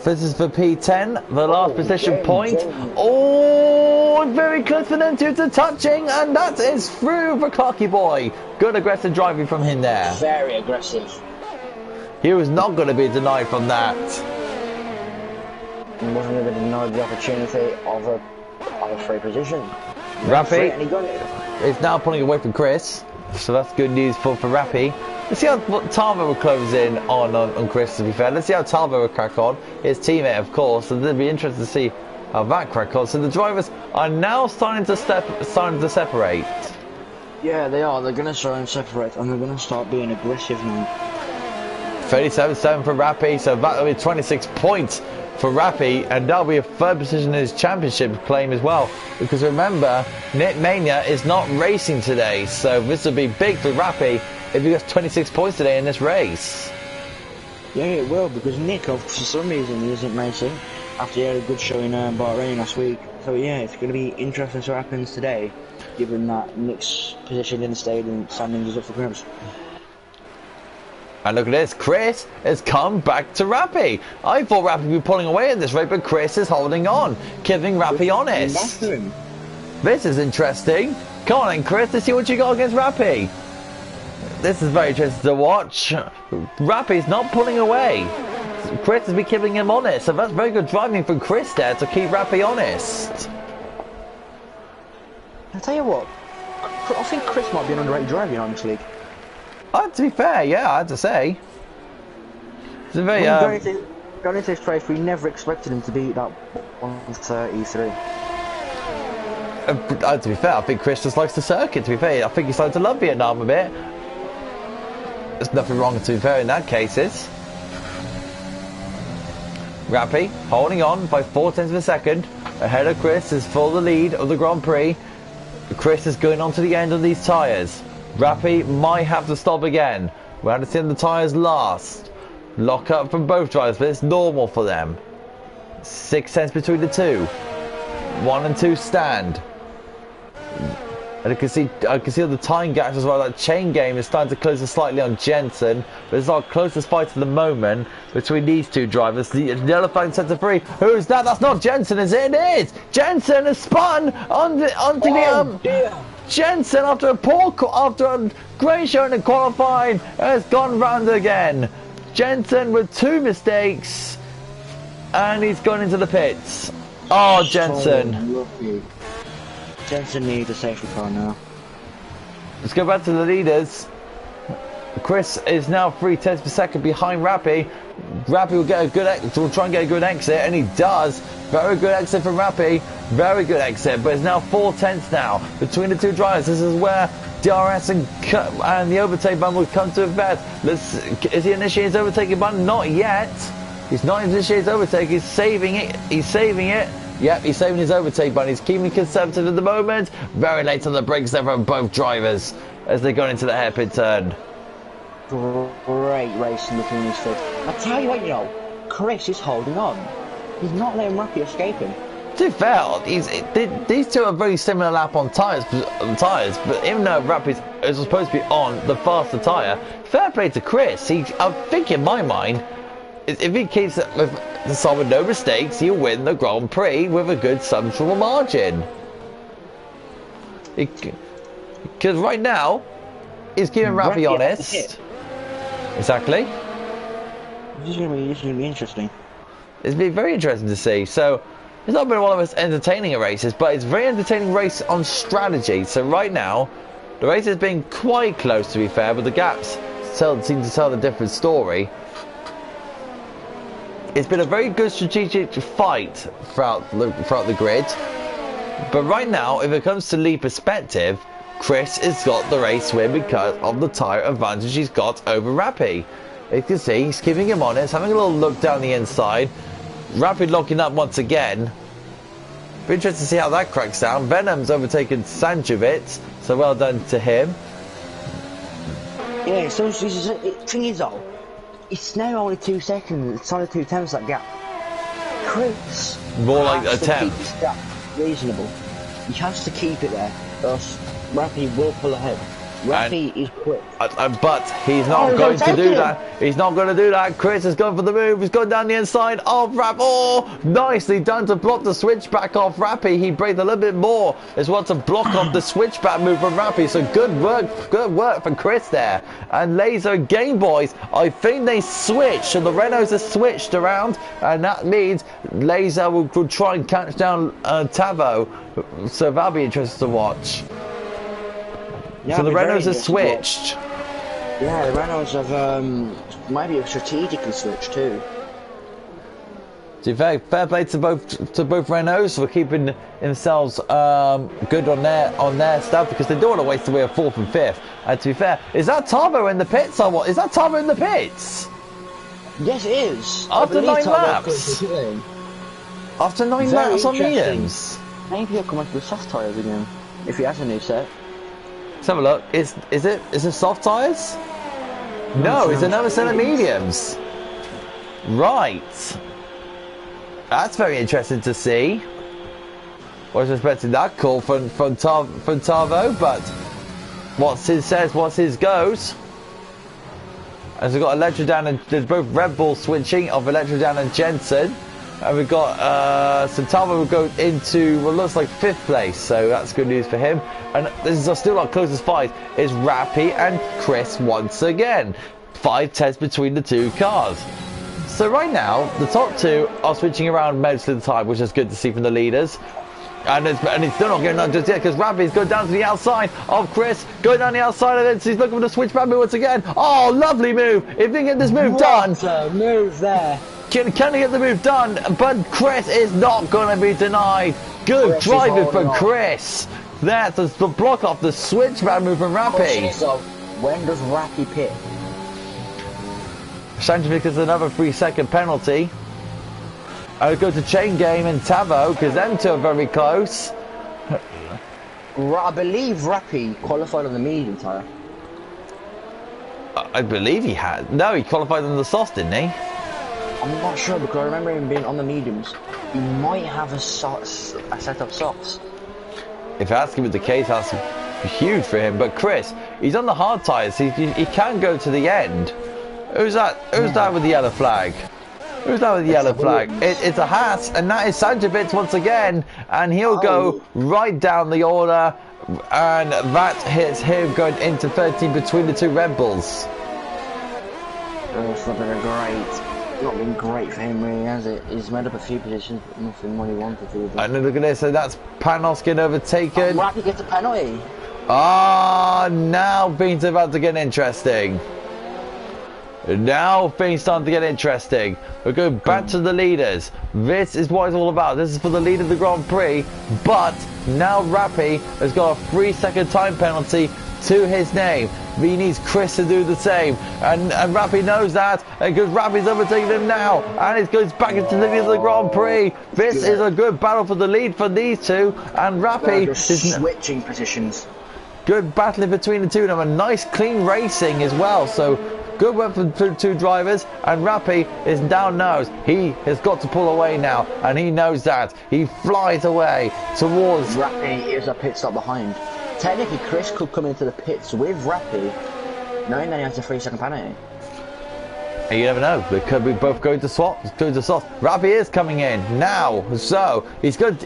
This is for P10, the last position point. Oh, very close for them two to touching, and that is through for Clarky Boy. Good aggressive driving from him there. Very aggressive. He was not going to be denied from that. He wasn't going to be denied the opportunity of a free position. Rappy is now pulling away from Chris, so that's good news for Rappy. Let's see how Tarver will close in on Chris, to be fair. Let's see how Tarver will crack on. His teammate, of course, so it'll be interesting to see how that crack on. So the drivers are now starting to separate. Yeah, they are. They're going to start and separate, and they're going to start being aggressive now. 37.7 for Rappy, so that'll be 26 points for Rappy, and that'll be a third position in his championship claim as well. Because remember, Nick Mania is not racing today, so this will be big for Rappy if he gets 26 points today in this race. Yeah, it will, because Nick, for some reason, he isn't racing after he had a good show in Bahrain last week. So yeah, it's going to be interesting to see what happens today. given that Nick's position in the stadium standings is up for grabs. And look at this, Chris has come back to Rappy. I thought Rappy would be pulling away at this rate, but Chris is holding on, keeping Rappy honest. This is interesting. Come on then, Chris, let's see what you got against Rappy. This is very interesting to watch. Rappy's not pulling away. Chris has been keeping him honest, so that's very good driving from Chris there to keep Rappy honest. I'll tell you what, I think Chris might be an underrated driver in this league. To be fair, yeah, I had to say. It's a very, going into this race, we never expected him to beat that 133. To be fair, I think Chris just likes the circuit, to be fair. I think he's starting to love Vietnam a bit. There's nothing wrong, to be fair, in that cases. Rappy holding on by 0.4 of a second. Ahead of Chris is for the lead of the Grand Prix. Chris is going on to the end of these tyres. Rappy might have to stop again. We had to see the tyres last. Lock up from both drivers, but it's normal for them. 6 tenths between the two. 1 and 2 stand. And I can see the time gaps as well. That chain game is starting to close slightly on Jensen, but it's our closest fight at the moment between these two drivers. The yellow flag centre free. Who's that? That's not Jensen, is it? It is. Jensen has spun onto the Jensen after a great showing in qualifying has gone round again. Jensen with 2 mistakes, and he's gone into the pits. Oh, Jensen. Jensen needs a safety car now. Let's go back to the leaders. Chris is now 3 tenths per second behind Rappy. Rappy will try and get a good exit, and he does. Very good exit from Rappy. Very good exit, but it's now 4 tenths now between the two drivers. This is where DRS and the overtake button will come to effect. Is he initiating his overtaking button? Not yet. He's not initiating his overtake. He's saving it. He's saving it. Yep, he's saving his overtake button. He's keeping conservative at the moment. Very late on the brakes there from both drivers as they go into the hairpin turn. Great racing between these two. I tell you what, Chris is holding on. He's not letting Rappy escape him. To be fair, these two are very similar lap on tyres, but even though Rappy is supposed to be on the faster tyre, fair play to Chris. I think in my mind, if he keeps it with no mistakes, he'll win the Grand Prix with a good substantial margin. Because right now, he's keeping Rappy honest. Exactly. This is going to be interesting. It's been very interesting to see. So, it's not been one of the most entertaining races, but it's a very entertaining race on strategy. So right now, the race has been quite close, to be fair, but the gaps seem to tell a different story. It's been a very good strategic fight throughout the grid. But right now, if it comes to lead perspective, Chris has got the race win because of the tyre advantage he's got over Rappy. You can see he's keeping him honest, having a little look down the inside. Rappy locking up once again. Be interested to see how that cracks down. Venom's overtaken Sanjovic, so well done to him. Yeah, so the thing is though, it's now only 2 seconds, it's only 2 tenths that gap. Chris more like a tenth. Keep this gap reasonable. He has to keep it there, else Rappy will pull ahead. Rappy is quick. But he's not going to do that. He's not going to do that. Chris has gone for the move. He's gone down the inside of Rappy. Oh, nicely done to block the switchback off Rappy. He braked a little bit more as well to block off the switchback move from Rappy. So good work for Chris there. And Laser Game Boys, I think they switched. So the Renaults have switched around, and that means Laser will try and catch down Tavo. So that'll be interesting to watch. Yeah, so the Renaults have switched. Yeah, the Renaults have maybe have strategically switched too. To be fair play to both Renaults for keeping themselves good on their stuff, because they don't want to waste away a 4th and 5th. And to be fair, is that Tavo in the pits or what? Is that Tavo in the pits? Yes, it is. After 9 laps. After 9 laps on mediums. Maybe he'll come up with soft tyres again if he has a new set. Let's have a look. Is it soft tyres? No, it's another set of mediums. Right. That's very interesting to see. Wasn't expecting that call from Tavo, but what's his says, what's his goes. As we've got Electrodan and there's both Red Bull switching of Electrodan and Jensen. And we've got Tavo will go into what looks like 5th place, so that's good news for him. And this is still our closest fight is Rappy and Chris once again. 5 tests between the two cars. So right now, the top 2 are switching around most of the time, which is good to see from the leaders. And it's still not getting done just yet because Rappy's going down to the outside of Chris, going down the outside of it. So he's looking for the switch back once again. Oh, lovely move! If he can get this move done, move there. Can he get the move done? But Chris is not going to be denied. Good driving for Chris. That's the block off the switchback move from Rappy. When does Rappy pit? Scientific is another 3-second penalty. I'll go to Chain Game and Tavo because them two are very close. I believe Rappy qualified on the medium tyre. I believe he had. No, he qualified on the softs, didn't he? I'm not sure because I remember him being on the mediums. He might have a set of softs. If that's going to be the case, that's huge for him. But Chris, he's on the hard tyres. He can go to the end. Who's that? Who's that with the yellow flag? Who's that with the yellow flag? It's a Haas, and that is Sanjovic once again. And he'll go right down the order. And that hits him going into 13 between the two Red Bulls. Oh, it's not been great for him really, has it? He's made up a few positions, but nothing what he wanted to do. And look at this, so that's Panos getting overtaken. Rappy gets a penalty. Ah, now things are about to get interesting. Now things starting to get interesting. We're going back to the leaders. This is what it's all about. This is for the lead of the Grand Prix. But now Rappy has got a 3-second time penalty to his name. He needs Chris to do the same. And Rappy knows that. Because Rappy's overtaking him now. And it goes back into the lead of the Grand Prix. This is a good battle for the lead for these two. And Rappy is switching positions. Good battling between the two of them. A nice clean racing as well. So good work for the two drivers, and Rappy is down nose. He has got to pull away now, and he knows that. He flies away towards... Rappy is a pit stop behind. Technically, Chris could come into the pits with Rappy, knowing that he has a 3-second penalty. And you never know. They could be both going to swap. Rappy is coming in now, so he's going.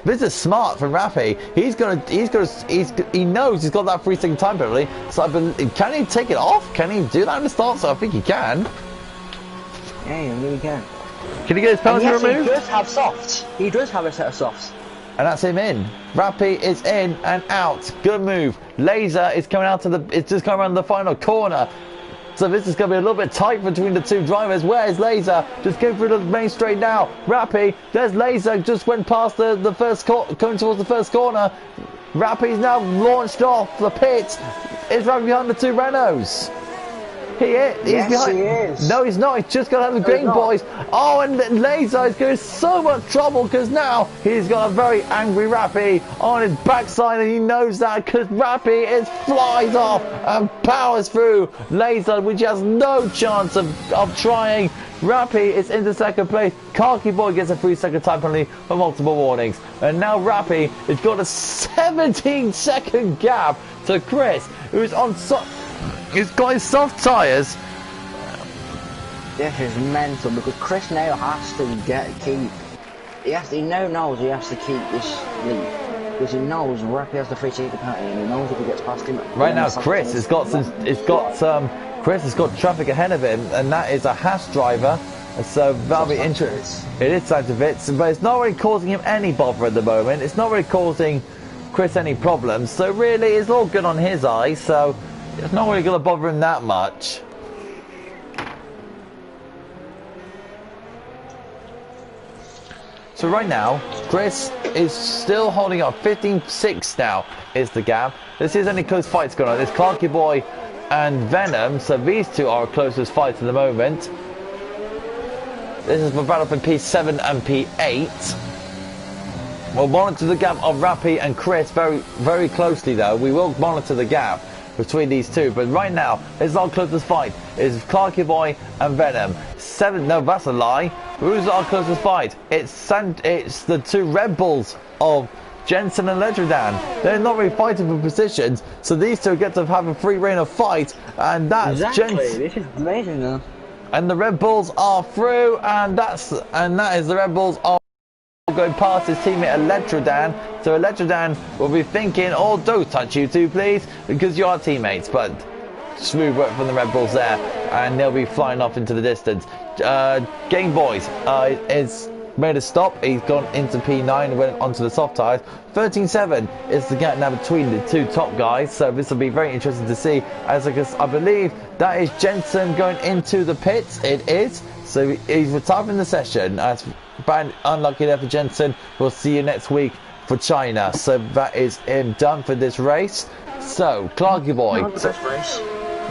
This is smart from Rappy. He knows he's got that 3-second time penalty. So can he take it off? Can he do that in the start? So I think he can. Yeah, he really can. Can he get his penalty removed? He does have softs. He does have a set of softs. And that's him in. Rappy is in and out. Good move. Laser is coming out to the. It's just coming around the final corner. So this is going to be a little bit tight between the two drivers. Where's Laser? Just going through the main straight now. Rappy, there's Laser. Just went past the first corner, coming towards the first corner. Rappy's now launched off the pit. Is Rappy behind the two Renaults? He is. He's behind. He is. No, he's not. He's just got to have the green boys. Oh, and Laser is going to so much trouble because now he's got a very angry Rappy on his backside, and he knows that because Rappy flies off and powers through Laser, which has no chance of trying. Rappy is into 2nd place. Khaki Boy gets a 3-second time penalty for multiple warnings. And now Rappy has got a 17-second gap to Chris, who's on he's got his soft tyres. This is mental because Chris now has to keep. He knows he has to keep this lead because he knows Rappy has the 3-second penalty and he knows if he gets past him. Right now, Chris has got Chris has got traffic ahead of him, and that is a Haas driver. So that'll be interesting. It is Sanjovic, but it's not really causing him any bother at the moment. It's not really causing Chris any problems. So really, it's all good on his eyes. So it's not really going to bother him that much. So right now, Chris is still holding up. 15-6 now is the gap. This is any close fights going on. It's Clarky Boy and Venom. So these two are our closest fights at the moment. This is for battle for P7 and P8. We'll monitor the gap of Rappy and Chris very, very closely though. We will monitor the gap between these two. But right now, this is our closest fight. It's Clarky Boy and Venom. 7. No, that's a lie. Who's our closest fight? It's the two Red Bulls of Jensen and Ledradan. They're not really fighting for positions, so these two get to have a free reign of fight, and that's exactly. Jensen. This is amazing, though. And the Red Bulls are through, and that is the Red Bulls are going past his teammate Ledradan. So Ledradan will be thinking, "Oh, don't touch you two, please, because you are teammates." But smooth work from the Red Bulls there, and they'll be flying off into the distance. Game Boys is made a stop. He's gone into P9 and went onto the soft tyres. 13.7 is the gap now between the two top guys, so this will be very interesting to see, as I believe that is Jensen going into the pits. It is, so he's retiring the session. That's bad, unlucky there for Jensen. We'll see you next week for China. So that is him done for this race. So Clarky boy, Not the best race.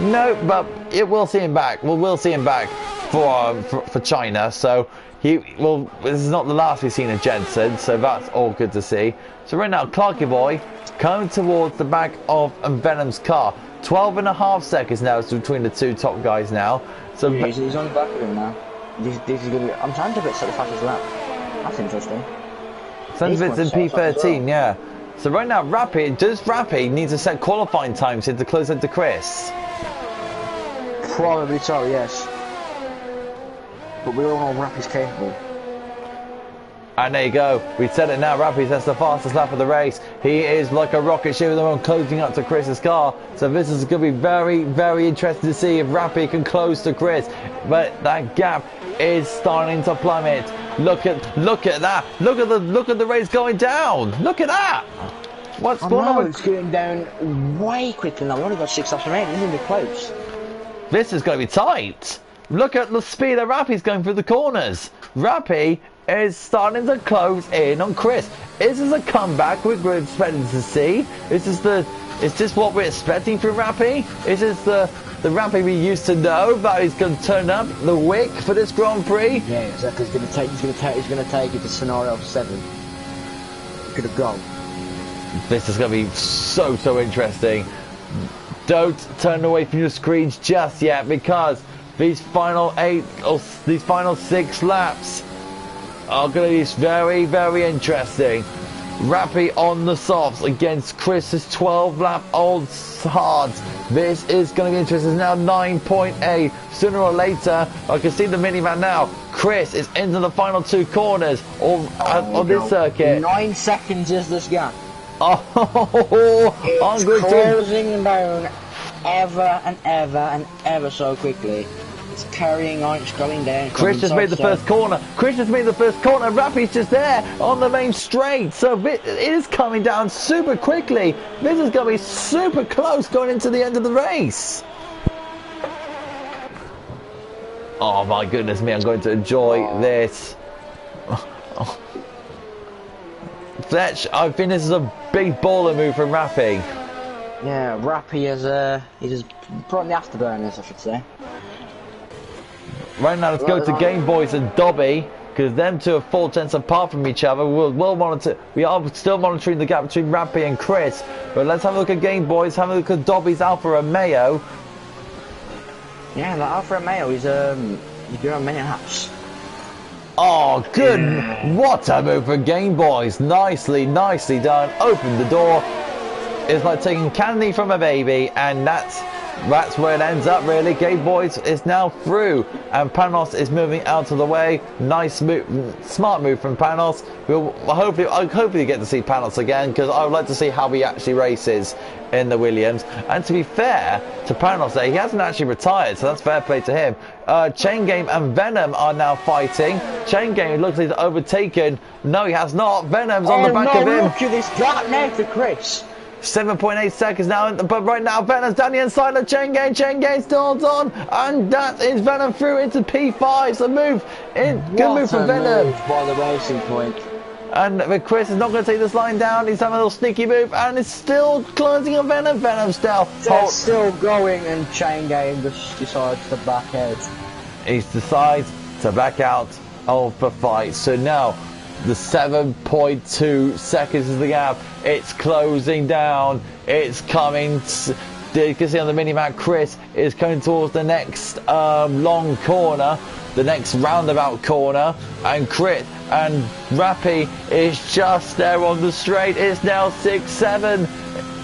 no, but we'll see him back. We'll see him back for China. So this is not the last we've seen of Jensen, so that's all good to see. So right now, Clarky boy coming towards the back of Venom's car. 12.5 seconds now is between the two top guys now. So yeah, he's on the back of him now. This is gonna be. I'm trying to bet set the fastest lap. That's interesting. Sandvit's in P13, well. Yeah. So right now, does Rappy need to set qualifying times here to close into Chris? Probably so, yes. But we all know Rappy's capable. And there you go. We said it now. Rappy, that's the fastest lap of the race. He is like a rocket ship with them closing up to Chris's car. So this is going to be very, very interesting to see if Rappy can close to Chris. But that gap is starting to plummet. Look at that. Look at the race going down. Look at that. What's going on? It's going down way quicker now. We only got 6 laps remaining. This is going to be close. This is going to be tight. Look at the speed that Rappy's going through the corners. Rappy is starting to close in on Chris. Is this a comeback we're expecting to see? Is this what we're expecting from Rappy? Is this the Rappy we used to know that he's going to turn up the wick for this Grand Prix? Yeah, exactly. He's going to take it to scenario 7. Could have gone. This is going to be so interesting. Don't turn away from your screens just yet, because these final 6 laps are going to be very, very interesting. Rappy on the softs against Chris's 12-lap old hards. This is going to be interesting. It's now 9.8. Sooner or later, I can see the minivan now. Chris is into the final 2 corners on this circuit. 9 seconds is this gap. Oh, it's closing down ever and ever and ever so quickly. It's carrying on, it's going down. Chris just made the first corner. Rappy's just there on the main straight. So it is coming down super quickly. This is going to be super close going into the end of the race. Oh my goodness me, I'm going to enjoy this. Fletch, I think this is a big baller move from Rappy. Yeah, Rappy he just put on the afterburners, I should say. Right now, let's go to Game Boys and Dobby, because them two are 4 tenths apart from each other. We are still monitoring the gap between Rappy and Chris, but let's have a look at Game Boys. Have a look at Dobby's Alpha Romeo. Yeah, the Alpha Romeo is doing on many laps. Oh, good! Yeah. What a move for Game Boys! Nicely done. Open the door. It's like taking candy from a baby, and that's where it ends up, really. Game Boys is now through, and Panos is moving out of the way. Nice move, smart move from Panos. I'll hopefully get to see Panos again, because I would like to see how he actually races in the Williams. And to be fair to Panos there, he hasn't actually retired, so that's fair play to him. Chain Game and Venom are now fighting. Chain Game looks like he's overtaken. No, he has not. Venom's on the back of him. Look at this gap now to Chris. 7.8 seconds now, but right now Venom's down the inside of Chain Gang still on, and that is Venom through into P5. So good move from Venom. By the racing point. And Chris is not going to take this line down. He's having a little sneaky move, and it's still closing on Venom. Venom still going, and Chain Gang just decides to back out. He decides to back out of the fight. So now the 7.2 seconds is the gap. It's closing down. It's coming. You can see on the minimap, Chris is coming towards the next long corner. the next roundabout corner, and Rappi is just there on the straight. It's now 6-7.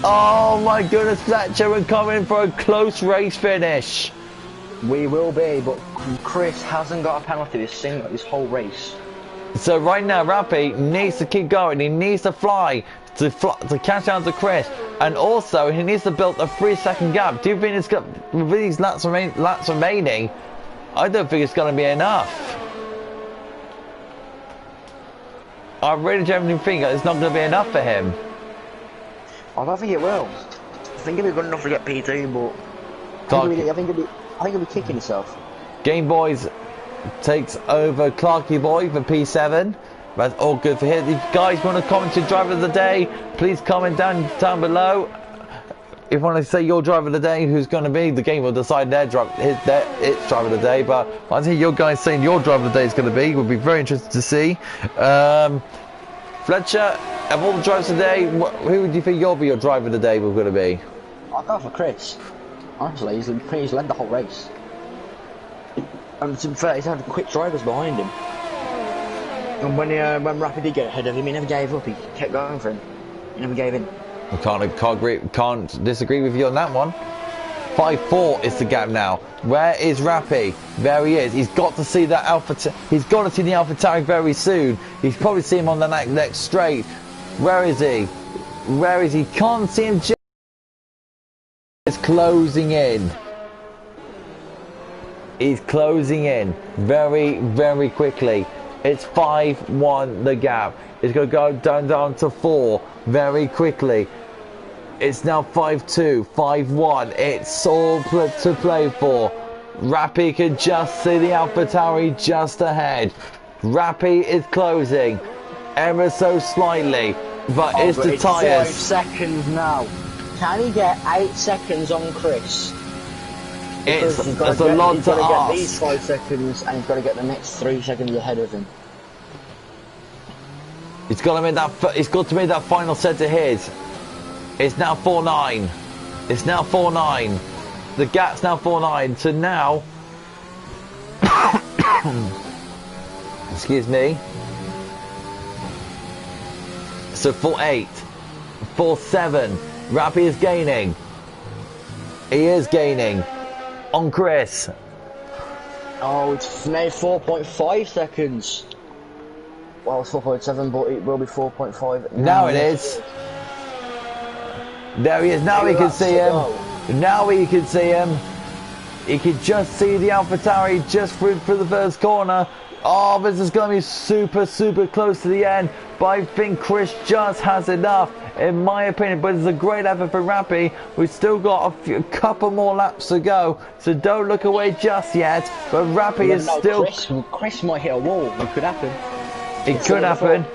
Oh my goodness, Fletcher, we're coming for a close race finish. We will be, but Chris hasn't got a penalty this whole race. So right now, Rappi needs to keep going. He needs to fly to catch down to Chris, and also he needs to build a 3-second gap. Do you think it's got, with these laps remaining? I don't think it's going to be enough. I really genuinely think it's not going to be enough for him. I don't think it will. I think it'll be good enough to get P2, but I think he'll be kicking himself. Game Boys takes over Clarky Boy for P7. That's all good for him. If you guys want to comment your driver of the day, please comment down below. If you want to say your driver of the day, who's going to be, the game will decide its driver of the day. But I think your guys saying your driver of the day is going to be, would be very interested to see. Fletcher, of all the drivers today, who do you think your driver of the day was going to be? I'll go for Chris. Honestly, he's led the whole race. And to be fair, he's had quick drivers behind him. And when Rappi did get ahead of him, he never gave up. He kept going for him. He never gave in. I can't disagree with you on that one. 5-4 is the gap now. Where is Rappi? There he is. He's got to see that he's got to see the AlphaTauri very soon. He's probably see him on the next straight. Where is he? Where is he? Can't see him. He's closing in. He's closing in very, very quickly. It's 5-1 the gap. It's going to go down to 4 very quickly. It's now 5-2, 5-1. It's all to play for. Rappi can just see the AlphaTauri just ahead. Rappi is closing ever so slightly, but it's the tyres. 5 seconds now. Can he get 8 seconds on Chris? It's a lot to ask. He's got to get these 5 seconds, and he's got to get the next 3 seconds ahead of him. He's got to make that. He's got to make that final set of his. It's now 4-9. It's now 4-9. The gap's now 4-9. So now, excuse me. So 4-8, 4-7. Rappi is gaining. He is gaining on Chris. Oh, it's now 4.5 seconds. Well, it's 4.7, but it will be 4.5. Now it is. There he is. Now we can see him. Now we can see him. He can just see the AlphaTauri just through the first corner. Oh, this is going to be super, super close to the end. But I think Chris just has enough, in my opinion. But it's a great effort for Rappi. We've still got a couple more laps to go, so don't look away just yet. But Rappi is still... Chris might hit a wall. It could happen. It could happen.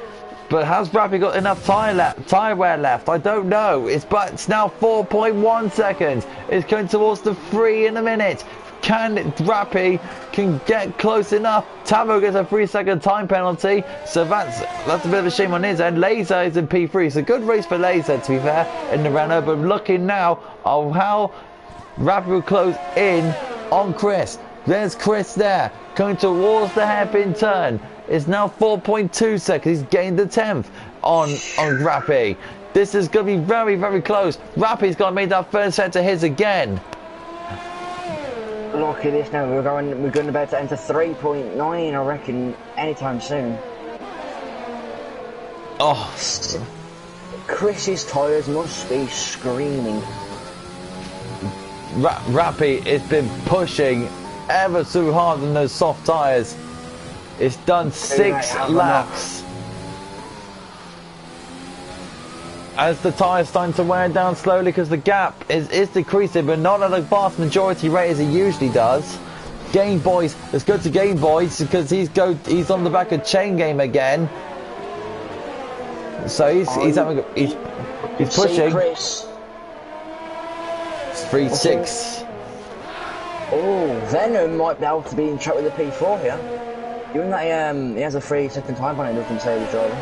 But has Rappi got enough tyre wear left? I don't know. It's now 4.1 seconds. It's going towards the 3 in a minute. Rappi can get close enough. Tavo gets a 3-second time penalty, so that's a bit of a shame on his end. Laser is in P3, so good race for Laser, to be fair, in the Renault. But looking now of how Rappi will close in on Chris. There's Chris there, coming towards the hairpin turn. It's now 4.2 seconds. He's gained the 10th on Rappi. This is going to be very, very close. Rappi's got to make that first set to his again. Look at this now. We're going about to enter 3.9, I reckon, anytime soon. Oh, Chris's tyres must be screaming. Rappi has been pushing ever so hard on those soft tyres. It's done 6 laps. As the tyre's starting to wear down slowly because the gap is decreasing, but not at a vast majority rate as it usually does. Game Boys, let's go to Game Boys because he's on the back of Chain Game again. So he's pushing. Chris. It's 3-6. Oh, Venom might be able to be in track with the P4 here. Given that he has a 3-second time on it, doesn't say the driver.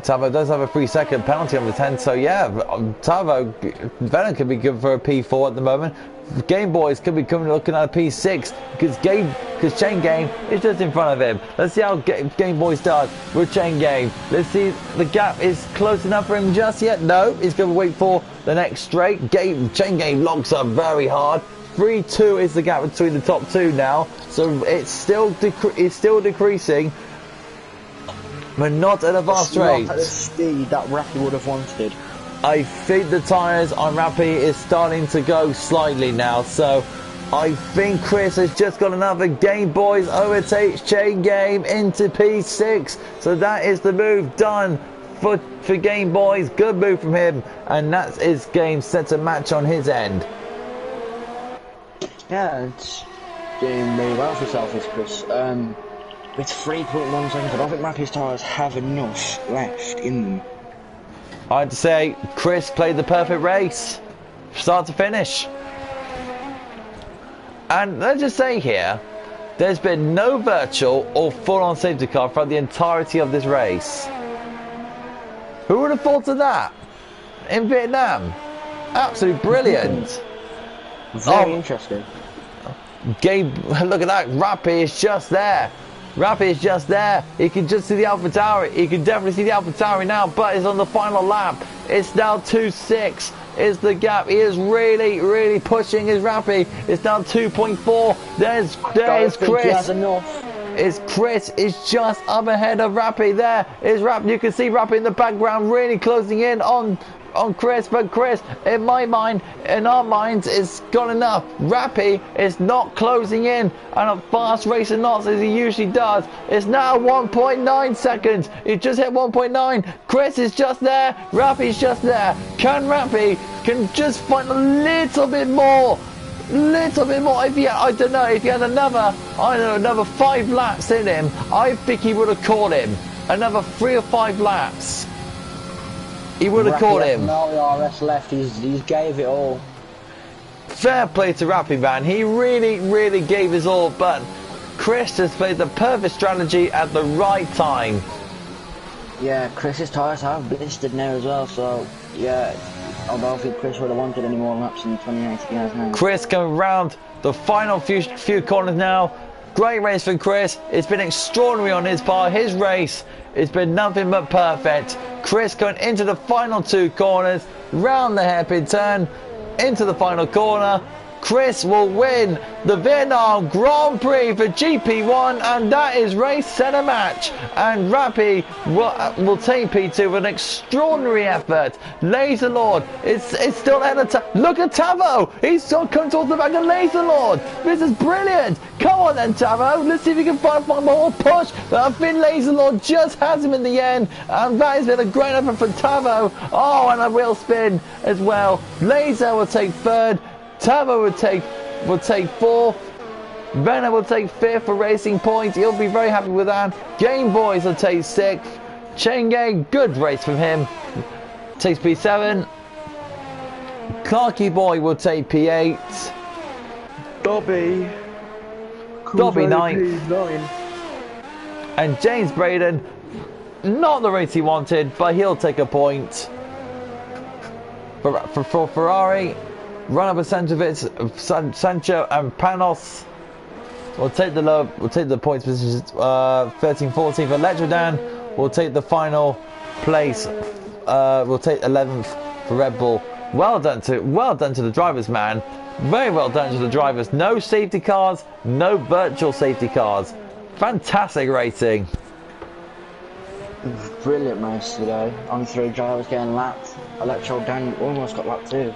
Tavo does have a 3-second penalty on the 10, so yeah, Tavo, Venom could be good for a P4 at the moment. Game Boys could be looking at a P6 because Chain Game is just in front of him. Let's see how Game Boys does with Chain Game. Let's see if the gap is close enough for him just yet. No, he's going to wait for the next straight. Chain Game locks up very hard. 3-2 is the gap between the top two now, so it's still decreasing, but not at a fast rate. Not at the speed that Rappy would have wanted. I think the tyres on Rappy is starting to go slightly now, so I think Chris has just got another Game Boys overtakes Chain Game into P6, so that is the move done for Game Boys. Good move from him, and that's his game set to match on his end. Yeah, it's doing very well for Selfish Chris. With 3.1 seconds, I don't think Rappy's tyres have enough left in them. I'd say Chris played the perfect race, start to finish. And let's just say here, there's been no virtual or full-on safety car throughout the entirety of this race. Who would have thought of that? In Vietnam. Absolutely brilliant. Very interesting. Look at that, Rappy is just there. Rappy is just there. He can just see the AlphaTauri. He can definitely see the AlphaTauri now, but it's on the final lap. It's now 2.6 is the gap. He is really, really pushing his Rappy. It's now 2.4. There's Chris. He has enough. Chris is just up ahead of Rappy. There is Rappy. You can see Rappy in the background really closing in on Chris, but Chris, in our minds, it's got enough. Rappy is not closing in and a fast racing knots as he usually does. It's now 1.9 seconds. He just hit 1.9. Chris is just there. Rappy's just there. Rappy can just find a little bit more. If he had, I don't know, if he had another 5 laps in him, I think he would have caught him. Another 3 or 5 laps. He would have caught him. No RS left. He's gave it all. Fair play to Rappy, man. He really, really gave his all. But Chris has played the perfect strategy at the right time. Yeah, Chris's tyres have blistered now as well. So yeah, I don't think Chris would have wanted any more laps in 28 he has now. Chris coming round the final few corners now. Great race for Chris. It's been extraordinary on his part. His race, it's been nothing but perfect. Chris going into the final 2 corners, round the hairpin turn, into the final corner. Chris will win the Vietnam Grand Prix for GP1, and that is race centre match. And Rappy will take P2 with an extraordinary effort. Laser Lord, it's still ahead of Look at Tavo, he's still come towards the back of Laser Lord. This is brilliant. Come on then, Tavo, let's see if we can find more push. But I think Laser Lord just has him in the end, and that has been a great effort for Tavo. Oh, and a wheel spin as well. Laser will take 3rd. Tavo will take 4th. Venner will take 5th for Racing Points. He'll be very happy with that. Game Boys will take 6th. Chain Gang, good race from him. Takes P7. Clarky Boy will take P8. Dobby 9th. And James Braden, not the race he wanted, but he'll take a point. For Ferrari, run up with Sancho and Panos. We'll take the points positions 13, 14 for Letrodan. We'll take the final place. We'll take 11th for Red Bull. Well done to the drivers, man. Very well done to the drivers. No safety cars, no virtual safety cars. Fantastic rating. Brilliant race today. On 3 drivers getting lapped. Letrodan almost got lapped too.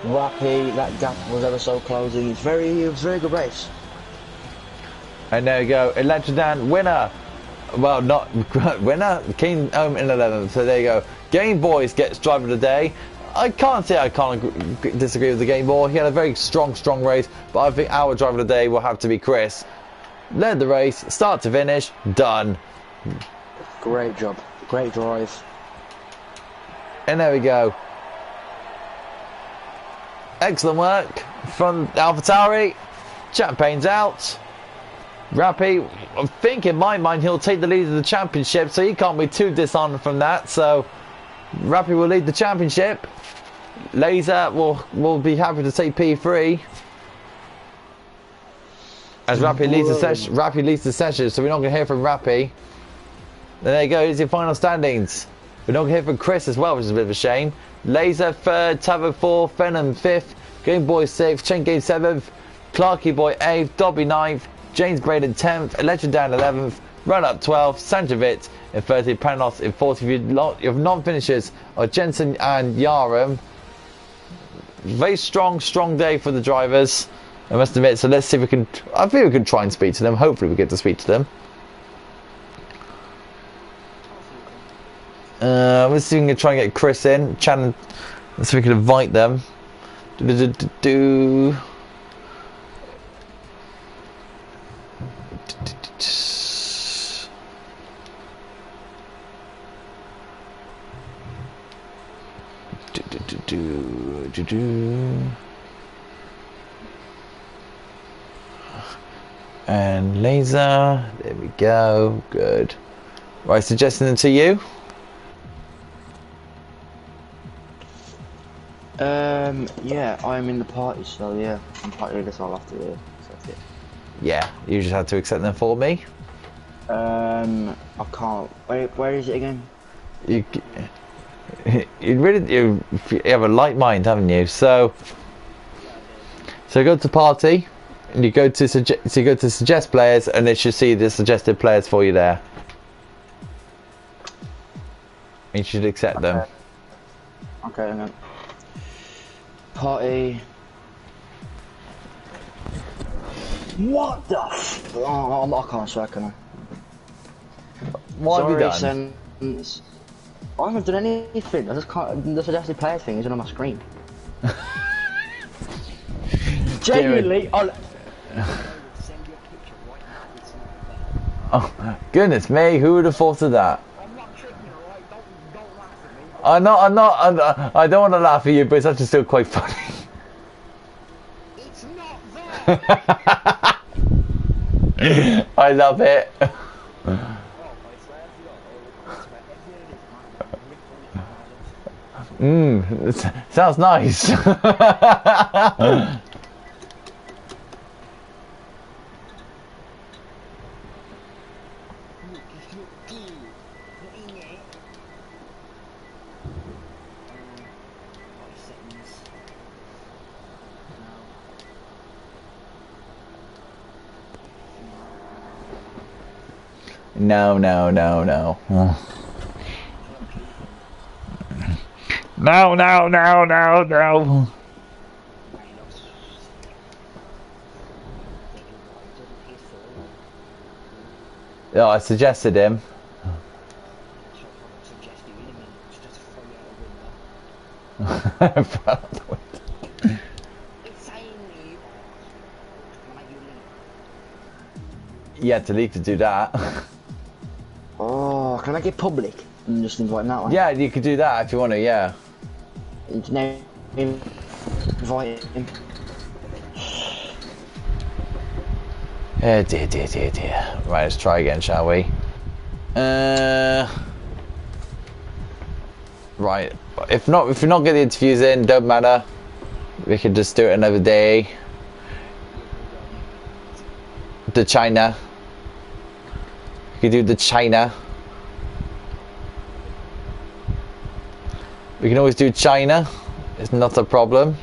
Rappy, that gap was ever so closing. It was a very good race. And there you go, Letrodan winner. Well, not winner, came home in 11th. So there you go. Game Boys gets driver of the day. I can't disagree with the Game Boy. He had a very strong race, but I think our driver of the day will have to be Chris. Led the race, start to finish, done. Great job, great drive. And there we go. Excellent work from AlphaTauri. Champagne's out. Rappy, I think in my mind he'll take the lead of the championship, so he can't be too dishonoured from that. So Rappy will lead the championship. Laser will be happy to take P3. As Rappy leads the session, so we're not going to hear from Rappy. There you go, here's your final standings. We're not going to hear from Chris as well, which is a bit of a shame. Laser 3rd, Tavo 4th, Venom 5th, Game Boy 6th, Chain Game 7th, Clarky Boy 8th, Dobby 9th, James Braden 10th, Electro Dan 11th, Run Up 12th, Sanjovic in 30th, Panos in 40th. Your non-finishers are Jensen and Yaram. Very strong day for the drivers, I must admit. So let's see if we can. I think we can try and speak to them. Hopefully we get to speak to them. Let's see if we can try and get Chris in. Let's see if we can invite them. And Laser, there we go, good. Right, suggesting them to you? Yeah, I'm in the party, so yeah, I'm party leader, so I'll have to do it. So that's it. Yeah, you just have to accept them for me. I can't. Where is it again? You have a light mind, haven't you? So go to party, and you go to suggest players, and it should see the suggested players for you there. You should accept them. Okay, hang on. Party. What the f? Oh, I can't swear, can I? What have you done? I haven't done anything. I just can't. The suggested player thing isn't on my screen. Genuinely, oh goodness me! Who would have thought of that? I'm not tricking you, alright? Don't laugh at me. I don't want to laugh at you, but it's actually still quite funny. It's not there. I love it. Sounds nice. No. No. Yeah, I suggested him. You had to leave to do that. Oh, can I make it public and just invite him that way? Yeah, you could do that if you want to. Yeah. Invite him. Oh dear. Right, let's try again, shall we? Right. If you're not getting the interviews in, don't matter. We can just do it another day. The China. You can do the China. We can always do China. It's not a problem.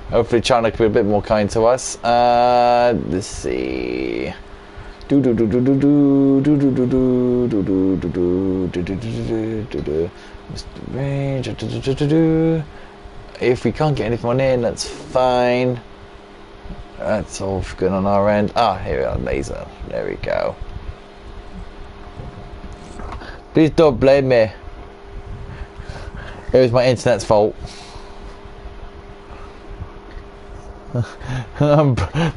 Hopefully China can be a bit more kind to us. Let's see. If we can't get anyone in, that's fine. That's all good on our end. Ah, here we are, laser. There we go. Please don't blame me. It was my internet's fault.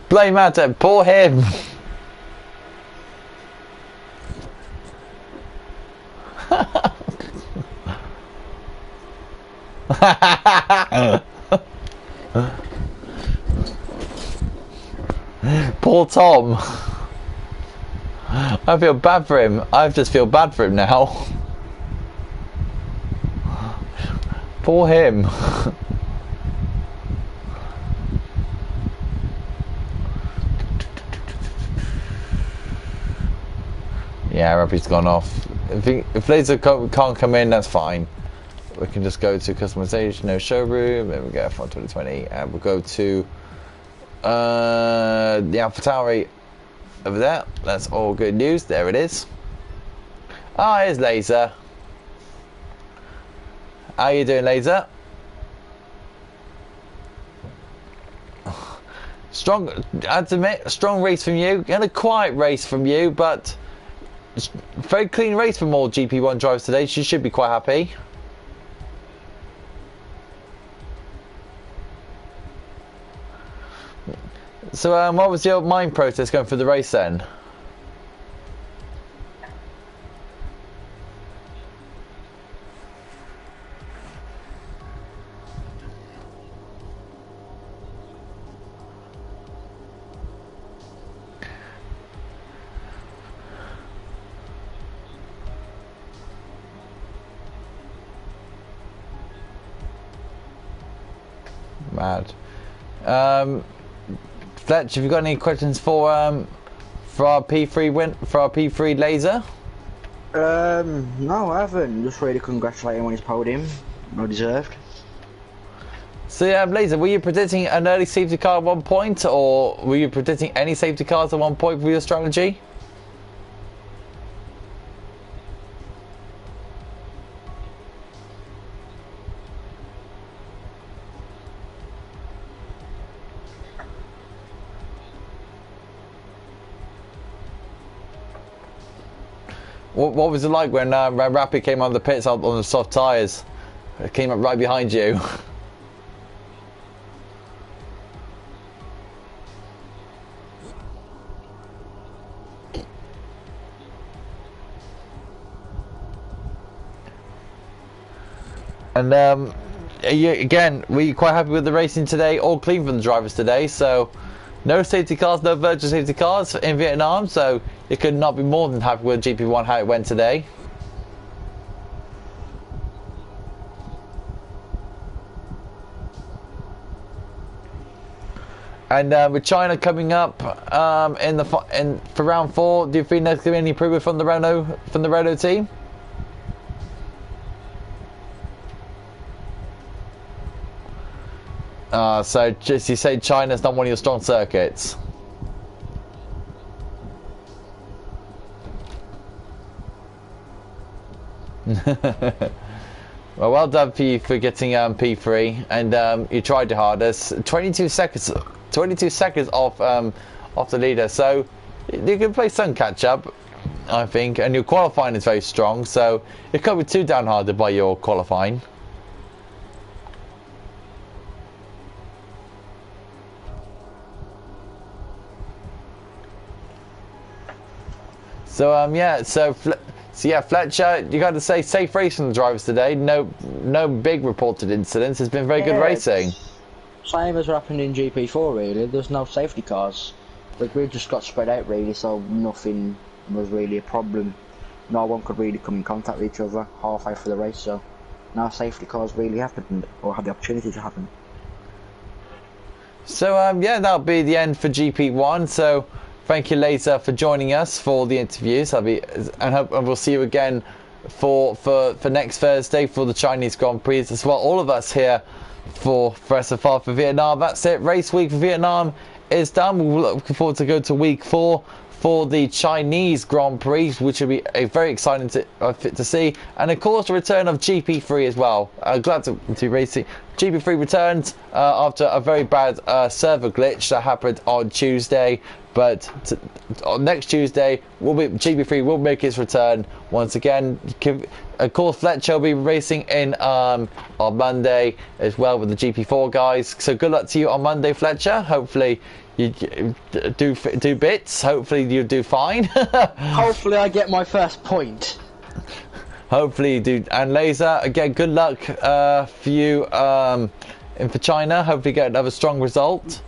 Blame Matt, poor him. Poor Tom. I feel bad for him. I just feel bad for him now. Poor him. Yeah, Rappy's gone off. If Laser can't come in, that's fine. We can just go to customization, no showroom. There we go, F1 2020, and we'll go to the AlphaTauri over there. That's all good news. There it is. Ah, here's Laser. How you doing, Laser? Strong, I have to admit, a strong race from you. And a quiet race from you, but very clean race from all GP1 drivers today. She should be quite happy. So, what was your mind process going through the race then? Mad. Fletch, have you got any questions for our P3 Laser? No, I haven't. Just really congratulate him on his podium. Well deserved. So yeah, Laser, were you predicting an early safety car at one point, or were you predicting any safety cars at one point for your strategy? What was it like when Rappy came on the pits on the soft tyres? It came up right behind you. And again, were you quite happy with the racing today? All clean from the drivers today, so no safety cars, no virtual safety cars in Vietnam, so you could not be more than happy with GP1 how it went today. And with China coming up for round 4, do you think there's going to be any improvement from the Renault team? So just you say China's not one of your strong circuits. Well done for you for getting P3, and you tried your hardest. 22 seconds off the leader, so you can play some catch up, I think. And your qualifying is very strong, so it can't be too downhearted by your qualifying. So yeah, so yeah, Fletcher, you got to say safe race from the drivers today. No big reported incidents. It's been very good racing. Same as happened in GP4 really. There's no safety cars. Like we just got spread out really, so nothing was really a problem. No one could really come in contact with each other halfway through the race, so no safety cars really happened or had the opportunity to happen. So yeah, that'll be the end for GP1. So thank you, Laser, for joining us for the interviews. And we'll see you again for next Thursday for the Chinese Grand Prix as well. All of us here for SFR for Vietnam. That's it. Race week for Vietnam is done. We're looking forward to go to week 4 for the Chinese Grand Prix, which will be a very exciting to see. And of course, the return of GP3 as well. Glad to be racing. GP3 returns after a very bad server glitch that happened on Tuesday. But next Tuesday, GP3 will make its return once again. Of course, Fletcher will be racing in on Monday as well with the GP4 guys. So good luck to you on Monday, Fletcher. Hopefully you do bits. Hopefully you do fine. Hopefully I get my first point. Hopefully you do. And Laser, again, good luck for you in for China. Hopefully get another strong result.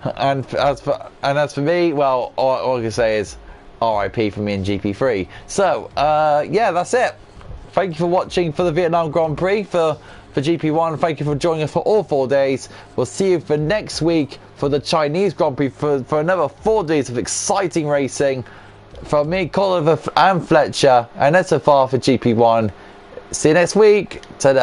And as for me, well, all I can say is RIP for me in GP3. So yeah, that's it. Thank you for watching for the Vietnam Grand Prix for GP1. Thank you for joining us for all 4 days. We'll see you for next week for the Chinese Grand Prix for another 4 days of exciting racing. From me, Colin and Fletcher, and that's so far for GP1. See you next week. Ta-da.